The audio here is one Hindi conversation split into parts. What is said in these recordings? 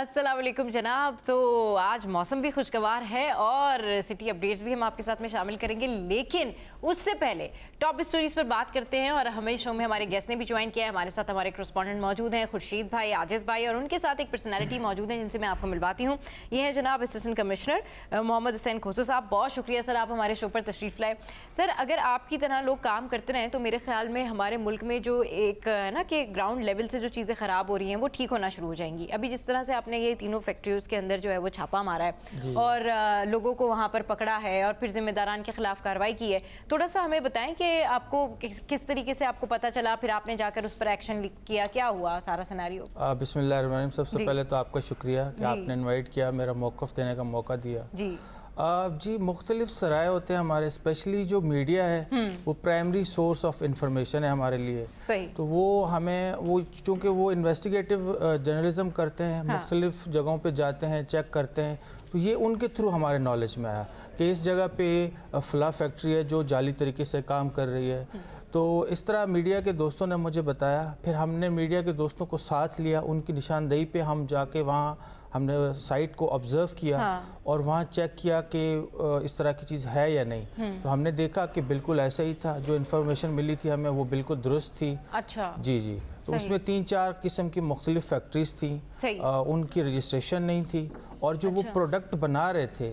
अस्सलाम वालेकुम जनाब। तो आज मौसम भी खुशगवार है और सिटी अपडेट्स भी हम आपके साथ में शामिल करेंगे, लेकिन उससे पहले टॉप स्टोरीज पर बात करते हैं। और हमें शो में हमारे गेस्ट ने भी ज्वाइन किया है। हमारे साथ हमारे करस्पॉन्डेंट मौजूद हैं, खुर्शीद भाई, आजिज़ भाई, और उनके साथ एक पर्सनैलिटी मौजूद है जिनसे मैं आपको मिलवाती हूँ। ये हैं जनाब असिस्टेंट कमिश्नर मोहम्मद हुसैन खोसू साहब। बहुत शुक्रिया सर, आप हमारे शो पर तशरीफ़ लाए। सर, अगर आपकी तरह लोग काम करते रहें तो मेरे ख्याल में हमारे मुल्क में जो एक है ना कि ग्राउंड लेवल से जो चीज़ें ख़राब हो रही हैं वो ठीक होना शुरू हो जाएंगी। अभी जिस तरह से आपने ये तीनों फैक्ट्रीज के अंदर जो है वो छापा मारा है और लोगों को वहाँ पर पकड़ा है और फिर जिम्मेदारान के खिलाफ कार्रवाई की है, थोड़ा सा हमें बताएं कि आपको किस तरीके से आपको पता चला, फिर आपने जाकर उस पर एक्शन किया, क्या हुआ सारा सिनेरियो? बिस्मिल्लाहिर्रहमानिर्रहीम। सबसे पहले तो आपका शुक्रिया कि आपने इनवाइट किया, मेरा मौक़िफ़ देने का मौका दिया। जी मुख्तलिफ सराय होते हैं हमारे, स्पेशली जो मीडिया है वो प्राइमरी सोर्स ऑफ इंफॉर्मेशन है हमारे लिए। सही। तो वो हमें चूँकि वो इन्वेस्टिगेटिव जर्नलिज्म करते हैं, मुख्तलिफ जगहों पे जाते हैं, चेक करते हैं, तो ये उनके थ्रू हमारे नॉलेज में आया कि इस जगह पे फ़ला फैक्ट्री है जो जाली तरीके से काम कर रही है। तो इस तरह मीडिया के दोस्तों ने मुझे बताया, फिर हमने मीडिया के दोस्तों को साथ लिया, उनकी निशानदेही पे हम जाके वहाँ हमने साइट को ऑब्ज़र्व किया और वहाँ चेक किया कि इस तरह की चीज़ है या नहीं। तो हमने देखा कि बिल्कुल ऐसा ही था, जो इन्फॉर्मेशन मिली थी हमें वो बिल्कुल दुरुस्त थी। अच्छा। जी। तो उसमें 3-4 किस्म की मुख्तलिफ फैक्ट्रीज थी, उनकी रजिस्ट्रेशन नहीं थी, और जो वो प्रोडक्ट बना रहे थे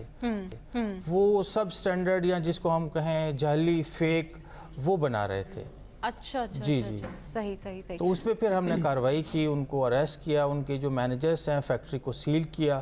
वो सब स्टैंडर्ड या जिसको हम कहें जाली, फेक, वो बना रहे थे। अच्छा। जी। सही। तो उस पर फिर हमने कार्रवाई की, उनको अरेस्ट किया, उनके जो मैनेजर्स हैं फैक्ट्री को सील किया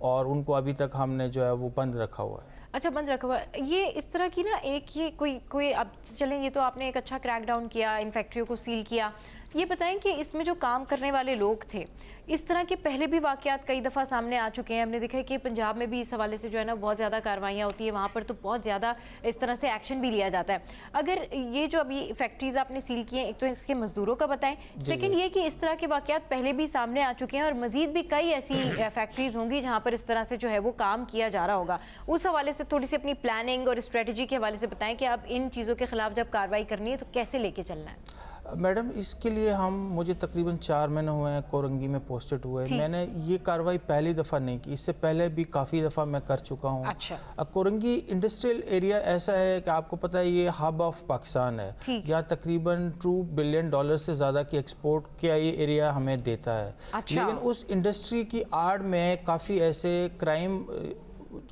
और उनको अभी तक हमने जो है वो बंद रखा हुआ है। अच्छा, बंद रखा हुआ है। ये इस तरह की ना एक ये कोई अब चलें, ये तो आपने एक अच्छा क्रैकडाउन किया, इन फैक्ट्रियों को सील किया। ये बताएं कि इसमें जो काम करने वाले लोग थे, इस तरह के पहले भी वाक़यात कई दफ़ा सामने आ चुके हैं। हमने देखा है कि पंजाब में भी इस हवाले से जो है ना बहुत ज़्यादा कार्रवाइयाँ होती है, वहाँ पर तो बहुत ज़्यादा इस तरह से एक्शन भी लिया जाता है। अगर ये जो अभी फैक्ट्रीज़ आपने सील की हैं, एक तो इसके मज़दूरों का बताएं, सेकेंड ये कि इस तरह के वाक़यात पहले भी सामने आ चुके हैं और मज़ीद भी कई ऐसी फैक्ट्रीज़ होंगी जहाँ पर इस तरह से जो है वो काम किया जा रहा होगा। उस हवाले से थोड़ी सी अपनी प्लानिंग और स्ट्रेटजी के हवाले से बताएं कि अब इन चीज़ों के खिलाफ जब कार्रवाई करनी है तो कैसे लेके चलना है। मैडम, इसके लिए मुझे तकरीबन 4 महीने हुए हैं कोरंगी में पोस्टेड हुए। मैंने ये कार्रवाई पहली दफ़ा नहीं की, इससे पहले भी काफ़ी दफ़ा मैं कर चुका हूँ। अच्छा। कोरंगी इंडस्ट्रियल एरिया ऐसा है कि आपको पता है ये हब ऑफ पाकिस्तान है, यहाँ तकरीबन $2 बिलियन से ज़्यादा की एक्सपोर्ट का ये एरिया हमें देता है। अच्छा। लेकिन उस इंडस्ट्री की आड़ में काफ़ी ऐसे क्राइम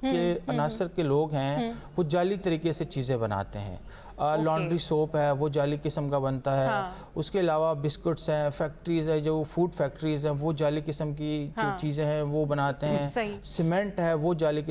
के अनासर के लोग हैं, वो जाली तरीके से चीज़ें बनाते हैं। लॉन्ड्री सोप है वो जाली किस्म का बनता है। उसके अलावा बिस्कुट्स हैं, फैक्ट्रीज़ है, जो फूड फैक्ट्रीज़ हैं वो जाली किस्म की जो चीज़ें हैं वो बनाते हैं। सीमेंट है वो जाली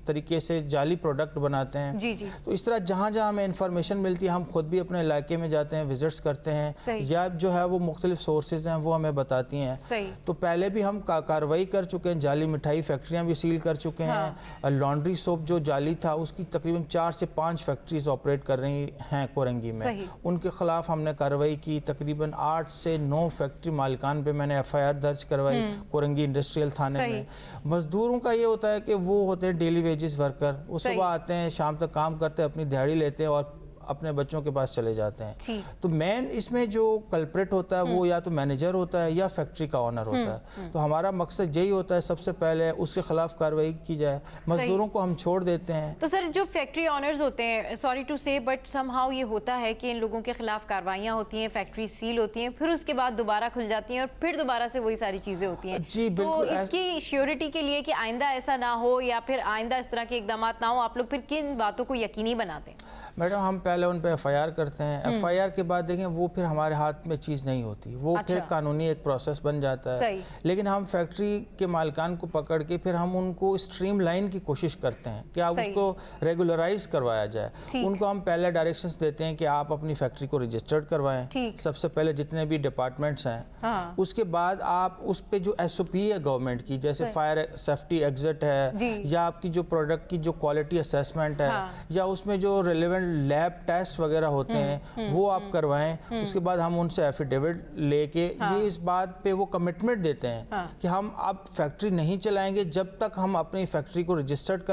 तरीके से जाली प्रोडक्ट बनाते हैं। जी। तो इस तरह जहाँ जहाँ हमें इंफॉर्मेशन मिलती है हम खुद भी अपने इलाके में जाते हैं, विजिट्स करते हैं, या जो है वो मुख्तलिफ सोर्सेज हैं वो हमें बताती हैं। तो पहले भी हम कार्रवाई कर चुके हैं, जाली मिठाई फैक्ट्रियाँ भी सील कर चुके हैं। लॉन्ड्री सोप जो जाली था उसकी तकरीबन 4 से 5 फैक्ट्रीज ऑपरेट कर रही हैं कोरंगी में, उनके खिलाफ हमने कार्रवाई की। तकरीबन 8 से 9 फैक्ट्री मालिकान पे मैंने FIR दर्ज करवाई कोरंगी इंडस्ट्रियल थाने में। मजदूरों का ये होता है कि वो होते हैं डेली वेजेस वर्कर, वो सुबह आते हैं, शाम तक काम करते हैं, अपनी दिहाड़ी लेते हैं और अपने बच्चों के पास चले जाते हैं। तो मेन इसमें जो कल्प्रेट होता है वो या तो मैनेजर होता है या फैक्ट्री का ओनर होता है। तो हमारा मकसद यही होता है सबसे पहले उसके खिलाफ कार्रवाई की जाए, मजदूरों को हम छोड़ देते हैं। तो सर, जो फैक्ट्री ओनर्स होते हैं, सॉरी टू से बट समहाउ ये होता है कि इन लोगों के खिलाफ कार्रवाइयाँ होती हैं, फैक्ट्री सील होती हैं, फिर उसके बाद दोबारा खुल जाती हैं और फिर दोबारा से वही सारी चीज़ें होती हैं। जी बिल्कुल। तो इसकी श्योरिटी के लिए कि आइंदा ऐसा ना हो या फिर आइंदा इस तरह के इकदाम ना हो, आप लोग फिर किन बातों को यकीनी बनाते हैं? मैडम, हम पहले उन पर FIR करते हैं। FIR के बाद देखें वो फिर हमारे हाथ में चीज़ नहीं होती, वो फिर कानूनी एक प्रोसेस बन जाता है। लेकिन हम फैक्ट्री के मालिकान को पकड़ के फिर हम उनको स्ट्रीमलाइन की कोशिश करते हैं कि आप उसको रेगुलराइज करवाया जाए। उनको हम पहले डायरेक्शंस देते हैं कि आप अपनी फैक्ट्री को रजिस्टर्ड करवाएं, सबसे पहले जितने भी डिपार्टमेंट्स हैं। उसके बाद आप उस पर जो SOP है गवर्नमेंट की, जैसे फायर सेफ्टी एग्जिट है, या आपकी जो प्रोडक्ट की जो क्वालिटी असेसमेंट है, या उसमें जो रिलेवेंट लैब टेस्ट वगैरह होते हैं वो आप करवाएं। उसके बाद हम उनसे एफिडेविट लेके ये इस बात पे वो कमिटमेंट देते हैं कि हम अब फैक्ट्री नहीं चलाएंगे जब तक हम अपनी फैक्ट्री को रजिस्टर्ड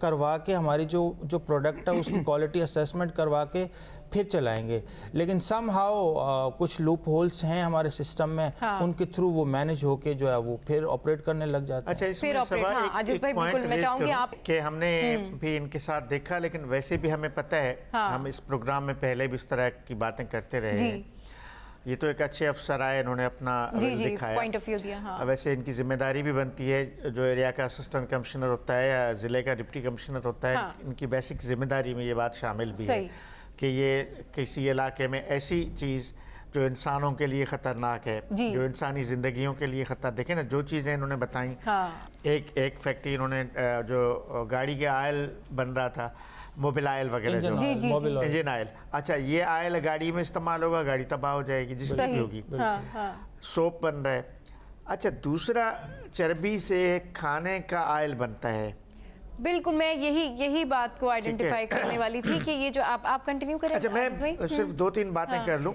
करवा के हमारी जो प्रोडक्ट है उसकी क्वालिटी असेसमेंट करवा के फिर चलाएंगे। लेकिन सम हाउ कुछ लूप होल्स हैं हमारे सिस्टम में, उनके थ्रू वो मैनेज होके जो है वो फिर ऑपरेट करने लग जाते हैं। अच्छा, इसमें अजीज भाई बिल्कुल मैं चाहूंगी आप कि हमने भी इनके साथ देखा, लेकिन वैसे भी हमें पता है, हम इस प्रोग्राम में पहले भी इस तरह की बातें करते रहे हैं। ये तो एक अच्छे अफसर आए, इन्होंने अपना दिखाया, पॉइंट ऑफ व्यू दिया। वैसे इनकी जिम्मेदारी भी बनती है, जो एरिया का असिस्टेंट कमिश्नर होता है या ज़िले का डिप्टी कमिश्नर होता है, इनकी बेसिक जिम्मेदारी में ये बात शामिल भी है कि ये किसी इलाके में ऐसी चीज़ जो इंसानों के लिए ख़तरनाक है, जो इंसानी ज़िंदगियों के लिए खतरा, देखें ना जो चीज़ें इन्होंने बताई। एक फैक्ट्री इन्होंने जो गाड़ी के आयल बन रहा था, मोबिल आयल वगैरह, जो इंजन आयल, अच्छा ये आयल गाड़ी में इस्तेमाल होगा, गाड़ी तबाह हो जाएगी जिससे भी होगी। सोप बन रहा है। अच्छा, दूसरा चर्बी से खाने का आयल बनता है। बिल्कुल, मैं यही बात को आइडेंटिफाई करने वाली थी कि ये जो आप कंटिन्यू करें। अच्छा, मैं सिर्फ 2-3 बातें कर लूँ।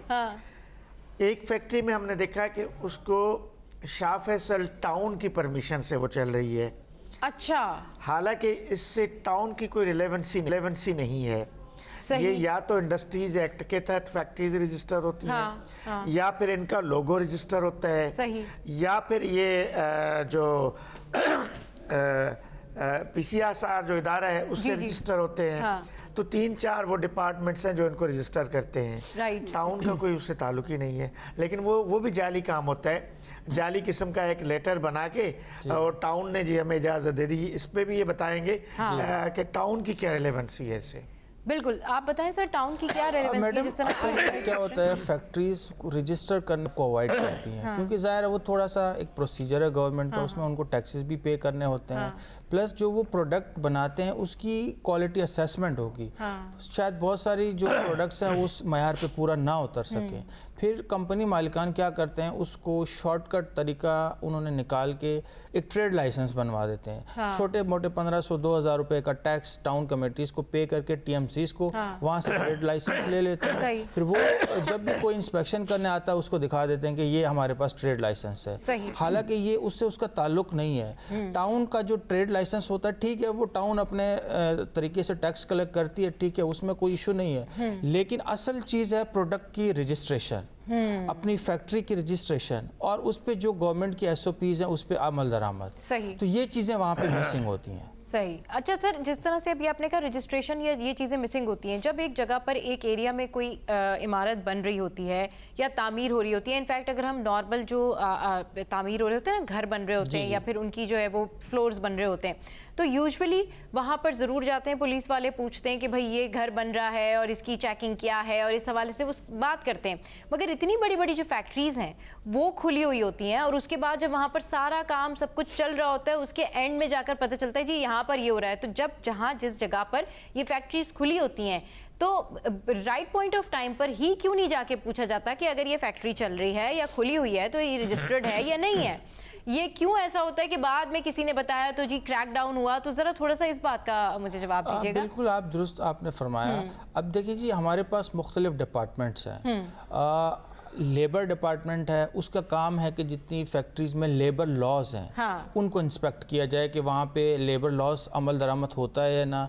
एक फैक्ट्री में हमने देखा कि उसको शाह फैसल टाउन की परमिशन से वो चल रही है। अच्छा, हालांकि इससे टाउन की कोई रिलेवेंसी नहीं है। ये या तो इंडस्ट्रीज एक्ट के तहत फैक्ट्रीज रजिस्टर होती हैं, या फिर इनका लोगो रजिस्टर होता है, या फिर ये जो पीसीआरआर जो इदारा है उससे रजिस्टर होते हैं। तो 3-4 वो डिपार्टमेंट्स हैं जो इनको रजिस्टर करते हैं। टाउन का कोई उससे ताल्लुक ही नहीं है। लेकिन वो भी जाली काम होता है, जाली किस्म का एक लेटर बना के, और टाउन ने जी हमें इजाज़त दे दी। इस पे भी ये बताएंगे कि टाउन की क्या रिलेवेंसी है इससे। बिल्कुल, आप बताएं सर, टाउन की क्या रेलेवेंसी है? जिस तरह क्या होता है, फैक्ट्रीज रजिस्टर करने को अवॉइड करती हैं, क्योंकि ज़ाहिर है वो थोड़ा सा एक प्रोसीजर है गवर्नमेंट का, उसमें उनको टैक्सेस भी पे करने होते हैं, प्लस जो वो प्रोडक्ट बनाते हैं उसकी क्वालिटी असेसमेंट होगी। शायद बहुत सारी जो प्रोडक्ट्स हैं उस मयार पे पूरा ना उतर सके, फिर कंपनी मालिकान क्या करते हैं, उसको शॉर्टकट तरीका उन्होंने निकाल के एक ट्रेड लाइसेंस बनवा देते हैं। छोटे मोटे 1500-2000 रुपए का टैक्स टाउन कमेटीज़ को पे करके टीएमसीज़ को वहाँ से ट्रेड लाइसेंस ले लेते हैं। फिर वो जब भी कोई इंस्पेक्शन करने आता है उसको दिखा देते हैं कि ये हमारे पास ट्रेड लाइसेंस है। हालांकि ये उससे उसका ताल्लुक नहीं है। टाउन का जो ट्रेड लाइसेंस होता है, ठीक है, वो टाउन अपने तरीके से टैक्स कलेक्ट करती है, ठीक है, उसमें कोई इशू नहीं है। लेकिन असल चीज़ है प्रोडक्ट की रजिस्ट्रेशन, अपनी फैक्ट्री की रजिस्ट्रेशन, और उस पे जो गवर्नमेंट की एसओपीज हैं उस पे अमल दरामद। सही। तो ये चीज़ें वहाँ पे मिसिंग होती हैं। सही। अच्छा सर, जिस तरह से अभी आपने कहा रजिस्ट्रेशन या ये चीज़ें मिसिंग होती हैं, जब एक जगह पर एक एरिया में कोई इमारत बन रही होती है या तामीर हो रही होती है, इनफैक्ट अगर हम नॉर्मल जो तामीर हो रहे होते हैं ना, घर बन रहे होते हैं या फिर उनकी जो है वो फ्लोर्स बन रहे होते हैं, तो यूजुअली वहाँ पर ज़रूर जाते हैं, पुलिस वाले पूछते हैं कि भाई ये घर बन रहा है और इसकी चेकिंग क्या है, और इस हवाले से वो बात करते हैं। मगर इतनी बड़ी बड़ी जो फैक्ट्रीज़ हैं वो खुली हुई होती हैं, और उसके बाद जब वहाँ पर सारा काम सब कुछ चल रहा होता है, उसके एंड में जाकर पता चलता है जी यहाँ पर ये हो रहा है। तो जब जिस जगह पर ये फैक्ट्रीज खुली होती हैं, तो राइट पॉइंट ऑफ टाइम पर ही क्यों नहीं जाके पूछा जाता कि अगर ये फैक्ट्री चल रही है या खुली हुई है तो ये रजिस्टर्ड है या नहीं है? ये क्यों ऐसा होता है कि बाद में किसी ने बताया तो जी क्रैक डाउन हुआ? तो जरा थोड़ा सा इस बात का मुझे जवाब दीजिएगा। बिल्कुल, आप दुरुस्त आपने फरमाया। अब देखिए जी, हमारे पास मुख्तलिफ डिपार्टमेंट्स हैं। लेबर डिपार्टमेंट है, उसका काम है कि जितनी फैक्ट्रीज में लेबर लॉज हैं उनको इंस्पेक्ट किया जाए कि वहाँ पे लेबर लॉज अमल दरामद होता है या ना,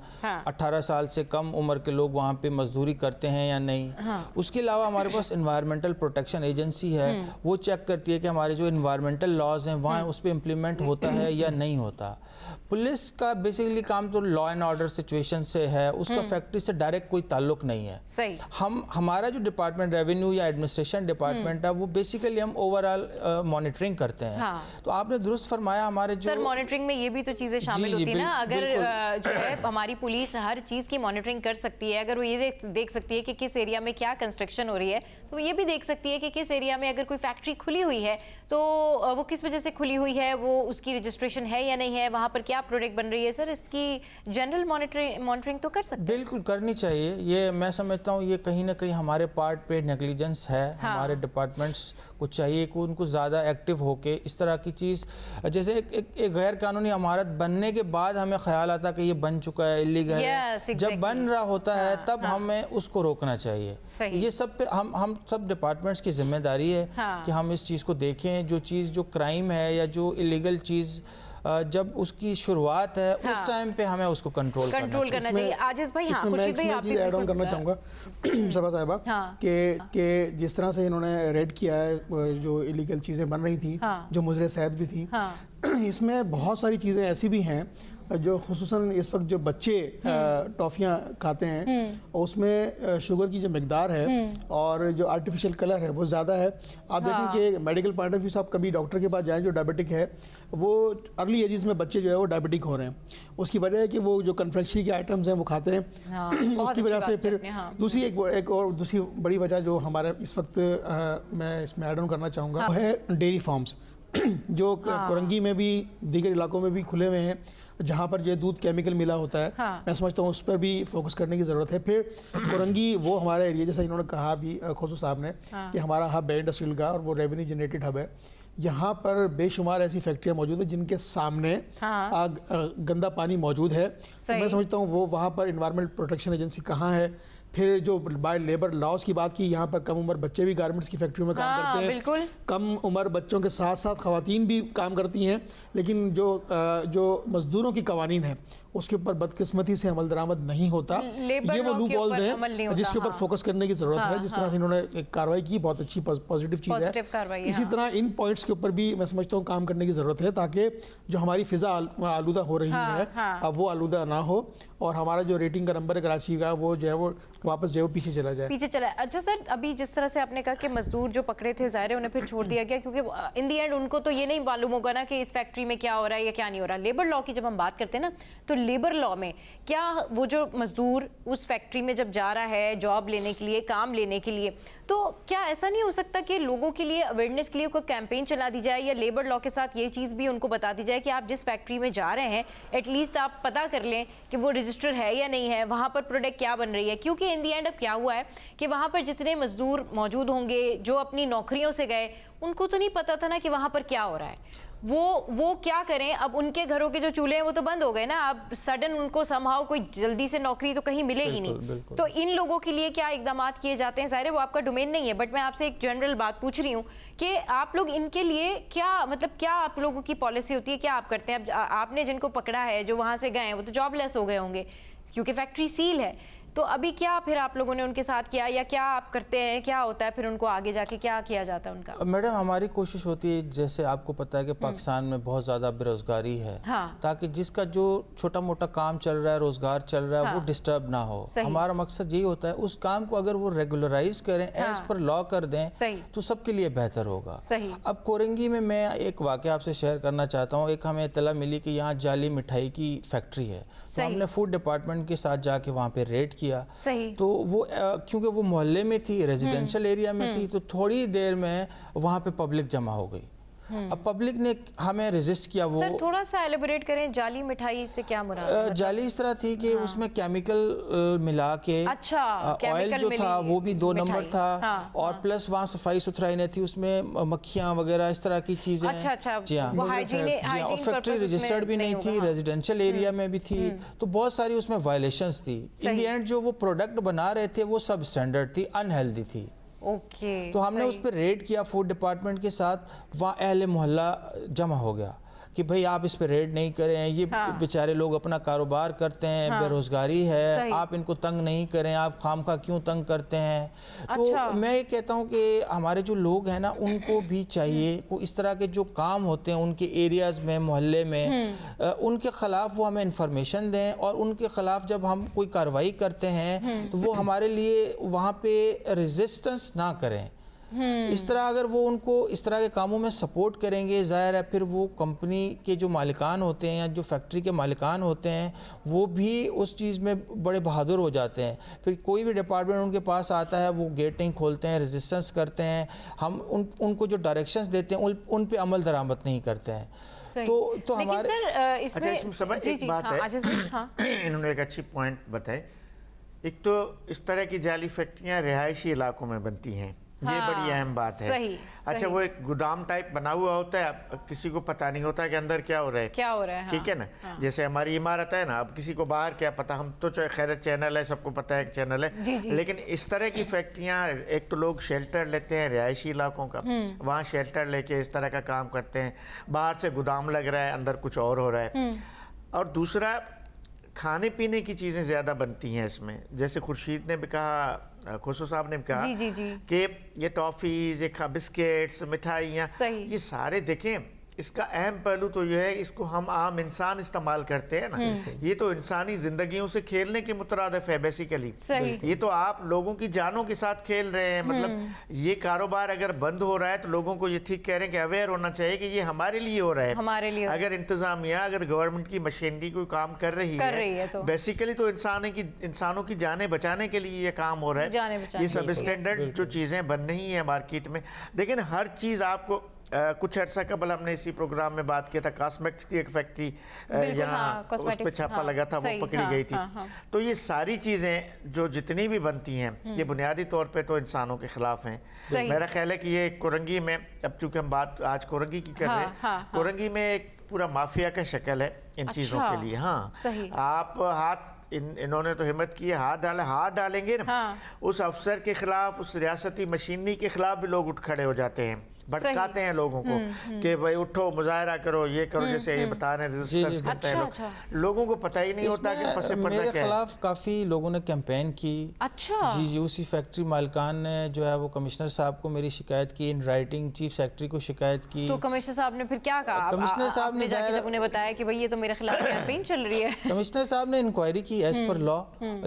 18 साल से कम उम्र के लोग वहाँ पे मजदूरी करते हैं या नहीं। उसके अलावा हमारे पास एनवायरमेंटल प्रोटेक्शन एजेंसी है, वो चेक करती है कि हमारे जो एनवायरमेंटल लॉज हैं वहाँ उस पर इम्प्लीमेंट होता है या नहीं होता। पुलिस का बेसिकली काम तो लॉ एंड ऑर्डर सिचुएशन से है, उसका फैक्ट्री से डायरेक्ट कोई ताल्लुक नहीं है। सही। हमारा जो डिपार्टमेंट रेवेन्यू या एडमिनिस्ट्रेशन डिपार्टमेंट है, वो बेसिकली हम ओवरऑल मॉनिटरिंग करते हैं। तो आपने दुरुस्त फरमाया, हमारे जो सर मॉनिटरिंग में ये भी तो चीजें शामिल होती है ना, अगर जो है हमारी पुलिस हर चीज की मॉनिटरिंग कर सकती है, अगर वो ये देख सकती है कि किस एरिया में क्या कंस्ट्रक्शन हो रही है, तो ये भी देख सकती है कि किस एरिया में अगर कोई फैक्ट्री खुली हुई है तो वो किस वजह से खुली हुई है, वो उसकी रजिस्ट्रेशन है या नहीं है, वहाँ पर क्या प्रोडक्ट बन रही है। सर इसकी जनरल मॉनिटरिंग तो कर सकते हैं? बिल्कुल करनी चाहिए। ये मैं समझता हूँ ये कहीं ना कहीं हमारे पार्ट पे नेग्लिजेंस है। हमारे डिपार्टमेंट्स को चाहिए कि उनको ज़्यादा एक्टिव होके इस तरह की चीज़, जैसे एक गैर कानूनी इमारत बनने के बाद हमें ख्याल आता कि ये बन चुका है, इलीगल है, जब बन रहा होता है तब हमें उसको रोकना चाहिए। ये सब पे हम सब डिपार्टमेंट्स की जिम्मेदारी है कि हम इस चीज़ को देखें। जो चीज़ जो क्राइम है या जो इलीगल चीज़ जब उसकी शुरुआत है उस टाइम पे हमें उसको कंट्रोल करना चाहिए। आजिज भाई, हाँ, खुर्शीद भाई, आप भी ऐड ऑन करना चाहूँगा सबा साहिबा कि जिस तरह से इन्होंने रेड किया है जो इलीगल चीज़ें बन रही थी, जो मुजरे सेहत भी थी, इसमें बहुत सारी चीज़ें ऐसी भी हैं जो खुसूसन इस वक्त जो बच्चे टॉफ़ियाँ खाते हैं उसमें शुगर की जो मिकदार है और जो आर्टिफिशियल कलर है वो ज़्यादा है। आप देखें कि मेडिकल पॉइंट ऑफ व्यू से आप कभी डॉक्टर के पास जाएं जो डायबिटिक है, वो अर्ली एजेस में बच्चे जो है वो डायबिटिक हो रहे हैं। उसकी वजह है कि वो जो कन्फेक्शनरी के आइटम्स हैं वो खाते हैं, उसकी वजह से। फिर दूसरी एक और दूसरी बड़ी वजह जो हमारे इस वक्त मैं इसमें ऐड ऑन करना चाहूँगा वो है डेयरी फार्म्स जो कोरंगी में भी दीगर इलाकों में भी खुले हुए हैं, जहाँ पर जो दूध केमिकल मिला होता है। मैं समझता हूँ उस पर भी फोकस करने की ज़रूरत है। फिर कोरंगी वो हमारा एरिया, जैसा इन्होंने कहा भी खोसू साहब ने, कि हमारा हब है इंडस्ट्रियल का और वो रेवेन्यू जनरेटेड हब है। यहाँ पर बेशुमार ऐसी फैक्ट्रियाँ मौजूद हैं जिनके सामने गंदा पानी मौजूद है। तो मैं समझता हूँ वो वहाँ पर इन्वायरमेंट प्रोटेक्शन एजेंसी कहाँ है। फिर जो बाय लेबर लॉज की बात की, यहाँ पर कम उम्र बच्चे भी गारमेंट्स की फैक्ट्रियों में काम करते हैं। कम उम्र बच्चों के साथ साथ खवातीन भी काम करती हैं, लेकिन जो मजदूरों की कवानीन है उसके ऊपर बदकिस्मती से अमल दरामद नहीं होता। ये वो लूप होल्स हैं जिसके ऊपर फोकस करने की ज़रूरत है। जिस तरह से इन्होंने एक कार्रवाई की, बहुत अच्छी पॉजिटिव चीज़ है। इसी तरह इन पॉइंट्स के ऊपर भी मैं समझता हूँ काम करने की ज़रूरत है, ताकि जो हमारी फ़िज़ा आलूदा हो रही है अब वो आलूदा ना हो और हमारा जो रेटिंग का नंबर है कराची का वो जो है वो वापस जो है पीछे चला जाए। अच्छा सर, अभी जिस तरह से आपने कहा कि मजदूर जो पकड़े थे ज़ाहिर है उन्हें फिर छोड़ दिया गया, क्योंकि इन दी एंड उनको तो ये नहीं मालूम होगा ना कि इस फैक्ट्री में क्या हो रहा है या क्या नहीं हो रहा। लेबर लॉ की जब हम बात करते हैं ना, तो लेबर लॉ में क्या वो जो मजदूर उस फैक्ट्री में जब जा रहा है जॉब लेने के लिए, काम लेने के लिए, तो क्या ऐसा नहीं हो सकता कि लोगों के लिए अवेयरनेस के लिए कोई कैंपेन चला दी जाए या लेबर लॉ के साथ ये चीज़ भी उनको बता दी जाए कि आप जिस फैक्ट्री में जा रहे हैं एटलीस्ट आप पता कर लें कि वो रजिस्टर है या नहीं है, वहाँ पर प्रोडक्ट क्या बन रही है। क्योंकि इन दी एंड अब क्या हुआ है कि वहाँ पर जितने मजदूर मौजूद होंगे जो अपनी नौकरियों से गए, उनको तो नहीं पता था ना कि वहाँ पर क्या हो रहा है। वो क्या करें, अब उनके घरों के जो चूल्हे हैं वो तो बंद हो गए ना, अब सडन उनको समहाउ कोई जल्दी से नौकरी तो कहीं मिलेगी नहीं। तो इन लोगों के लिए क्या इकदाम किए जाते हैं? ज़ाहिर है वो आपका डोमेन नहीं है, बट मैं आपसे एक जनरल बात पूछ रही हूँ कि आप लोग इनके लिए क्या, मतलब क्या आप लोगों की पॉलिसी होती है, क्या आप करते हैं? अब आपने जिनको पकड़ा है जो वहाँ से गए हैं वो तो जॉबलेस हो गए होंगे क्योंकि फैक्ट्री सील है, तो अभी क्या फिर आप लोगों ने उनके साथ किया या क्या आप करते हैं, क्या होता है फिर उनको आगे जाके क्या किया जाता है उनका? मैडम हमारी कोशिश होती है, जैसे आपको पता है कि पाकिस्तान में बहुत ज़्यादा बेरोज़गारी है, ताकि जिसका जो छोटा मोटा काम चल रहा है, रोज़गार चल रहा है, वो डिस्टर्ब ना हो। हमारा मकसद यही होता है उस काम को अगर वो रेगुलराइज करें, एज पर लॉ कर दें, तो सबके लिए बेहतर होगा। अब कोरंगी में मैं एक वाक़या आपसे शेयर करना चाहता हूँ। एक हमें इत्तला मिली कि यहाँ जाली मिठाई की फैक्ट्री है, तो हमने फूड डिपार्टमेंट के साथ जाके वहाँ पे रेड किया। तो वो क्योंकि वो मोहल्ले में थी, रेजिडेंशियल एरिया में थी, तो थोड़ी देर में वहाँ पे पब्लिक जमा हो गई। अब पब्लिक ने हमें रेजिस्ट किया। वो सर थोड़ा सा एलिबोरेट करें, जाली मिठाई से क्या मुराद है? मतलब? जाली इस तरह थी कि उसमें केमिकल मिला के, अच्छा, ऑयल जो था वो भी 2 नंबर था, और प्लस वहाँ सफाई सुथराई नहीं थी, उसमें मक्खियाँ वगैरह इस तरह की चीजें। अच्छा, जी हाँ, और फैक्ट्री रजिस्टर्ड भी नहीं थी, रेजिडेंशियल एरिया में भी थी, तो बहुत सारी उसमें वायलेशंस थी। इन दी एंड जो वो प्रोडक्ट बना रहे थे वो सब स्टैंडर्ड थी, अनहेल्दी थी। तो हमने उस पर रेड किया फूड डिपार्टमेंट के साथ। वहाँ अहले मोहल्ला जमा हो गया कि भाई आप इस पे रेड नहीं करें, ये बेचारे लोग अपना कारोबार करते हैं, बेरोजगारी है, आप इनको तंग नहीं करें, आप खामखा क्यों तंग करते हैं। तो मैं ये कहता हूँ कि हमारे जो लोग हैं ना, उनको भी चाहिए वो इस तरह के जो काम होते हैं उनके एरियाज़ में, मोहल्ले में, उनके ख़िलाफ़ वो हमें इंफॉर्मेशन दें, और उनके ख़िलाफ़ जब हम कोई कार्रवाई करते हैं तो वो हमारे लिए वहाँ पे रेजिस्टेंस ना करें। इस तरह अगर वो उनको इस तरह के कामों में सपोर्ट करेंगे, ज़ाहिर है फिर वो कंपनी के जो मालिकान होते हैं या जो फैक्ट्री के मालिकान होते हैं वो भी उस चीज़ में बड़े बहादुर हो जाते हैं। फिर कोई भी डिपार्टमेंट उनके पास आता है वो गेट नहीं खोलते हैं, रेजिस्टेंस करते हैं, हम उनको जो डायरेक्शंस देते हैं उन पे अमल दरामद नहीं करते हैं। तो हमारे सर इसमें सब एक बात है, इन्होंने एक अच्छी पॉइंट बताए। एक तो इस तरह की जाली फैक्ट्रियाँ रिहायशी इलाकों में बनती हैं, ये बड़ी अहम बात है। सही, अच्छा सही। वो एक गोदाम टाइप बना हुआ होता है, अब किसी को पता नहीं होता कि अंदर क्या हो रहा है, क्या हो रहा है। ठीक है ना। जैसे हमारी इमारत है ना, अब किसी को बाहर क्या पता, हम तो खैर चैनल है, सबको पता है चैनल है, जी, जी। लेकिन इस तरह की फैक्ट्रियां, एक तो लोग शेल्टर लेते हैं रिहायशी इलाकों का, वहाँ शेल्टर लेके इस तरह का काम करते हैं, बाहर से गोदाम लग रहा है, अंदर कुछ और हो रहा है। और दूसरा, खाने पीने की चीज़ें ज़्यादा बनती हैं इसमें, जैसे खुर्शीद ने भी कहा, खुशू साहब ने भी कहा जी, जी, जी। कि ये टॉफ़ीज़, ये बिस्किट्स, मिठाइयाँ, ये सारे देखें, इसका अहम पहलू तो ये है, इसको हम आम इंसान इस्तेमाल करते हैं ना, ये तो इंसानी जिंदगियों से खेलने के मुतरादिफ है बेसिकली। ये तो आप लोगों की जानों के साथ खेल रहे हैं। मतलब ये कारोबार अगर बंद हो रहा है तो लोगों को ये ठीक कह रहे हैं कि अवेयर होना चाहिए कि ये हमारे लिए हो रहा है, हमारे लिए। अगर इंतजामिया, अगर गवर्नमेंट की मशीनरी कोई काम कर रही है तो बेसिकली तो इंसानों की जानें बचाने के लिए ये काम हो रहा है। ये सब स्टैंडर्ड जो चीज़ें बन रही हैं मार्केट में, लेकिन हर चीज़ आपको कुछ अर्सा कबल हमने इसी प्रोग्राम में बात किया था, कॉस्मेटिक्स की एक फैक्ट्री यहाँ उस पर छापा लगा था, वो पकड़ी गई थी। तो ये सारी चीज़ें जो जितनी भी बनती हैं, ये बुनियादी तौर पे तो इंसानों के खिलाफ हैं। मेरा ख्याल है कि ये कोरंगी में, अब चूंकि हम बात आज कोरंगी की कर रहे हैं, कोरंगी में एक पूरा माफिया का शक्ल है इन चीज़ों के लिए। हाँ, आप हाथ इन्होंने तो हिम्मत की है, हाथ डालेंगे ना उस अफसर के खिलाफ, उस रियासती मशीनरी के खिलाफ भी लोग उठ खड़े हो जाते हैं, भड़काते हैं लोगों को कि भाई उठो, मुजाहरा करो, ये करो, जैसे ये बता रहे हैं, रेजिस्टेंस करते हैं लोग। लोगों को पता ही नहीं होता कि पसे पड़ना क्या है। मेरे खिलाफ काफ़ी लोगों ने कैंपेन की। अच्छा। जी, उसी फैक्ट्री मालिकान ने जो है वो कमिश्नर साहब को मेरी शिकायत की, इन राइटिंग चीफ सेक्रेटरी को शिकायत की। तो कमिश्नर साहब ने फिर क्या कहा? कमिश्नर साहब ने जाके जब उन्हें बताया कि भाई ये तो मेरे खिलाफ कैंपेन चल रही है, कमिश्नर साहब ने इंक्वायरी की एज पर लॉ।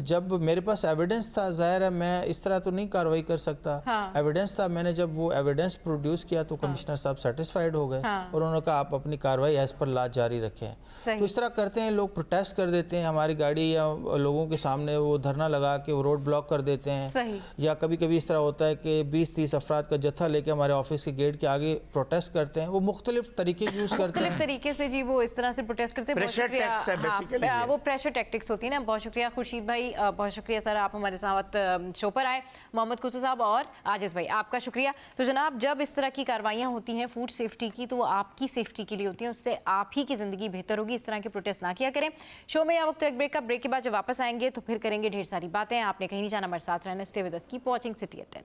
जब मेरे पास एविडेंस था, जाहिर है मैं इस तरह तो नहीं कार्रवाई कर सकता, एविडेंस था, मैंने जब वो एविडेंस प्रोड्यूस किया तो कमिश्नर साहब सेटिस्फाइड हो गए और उन्होंने कहा आप अपनी कार्रवाई एज पर लॉ जारी रखें। तो इस तरह करते हैं लोग, प्रोटेस्ट कर देते हैं, हमारी गाड़ी या लोगों के सामने वो धरना लगा के वो रोड ब्लॉक कर देते हैं, या कभी कभी इस तरह होता है कि 20-30 अफराद का जत्था लेके हमारे ऑफिस के गेट के आगे प्रोटेस्ट करते हैं। वो मुख्तलिफ तरीके यूज करते हैं, तरीके से जी वो इस तरह से प्रोटेस्ट करते हैं। वो प्रेशर टैक्टिक्स होती है ना। बहुत शुक्रिया खुर्शीद भाई, बहुत शुक्रिया सर, आप हमारे साथ शो पर आए। मोहम्मद खुशू साहब और आजिज भाई, आपका शुक्रिया। तो जनाब, जब इस तरह की कार्रवाइयाँ होती हैं फूड सेफ्टी की, तो वो आपकी सेफ्टी के लिए होती हैं, उससे आप ही की ज़िंदगी बेहतर होगी। इस तरह के प्रोटेस्ट ना किया करें। शो में या वक्त एक ब्रेक का, ब्रेक के बाद जब वापस आएंगे तो फिर करेंगे ढेर सारी बातें। आपने कहीं नहीं जाना, हमारे साथ रहना। Stay with us, keep watching city at 10।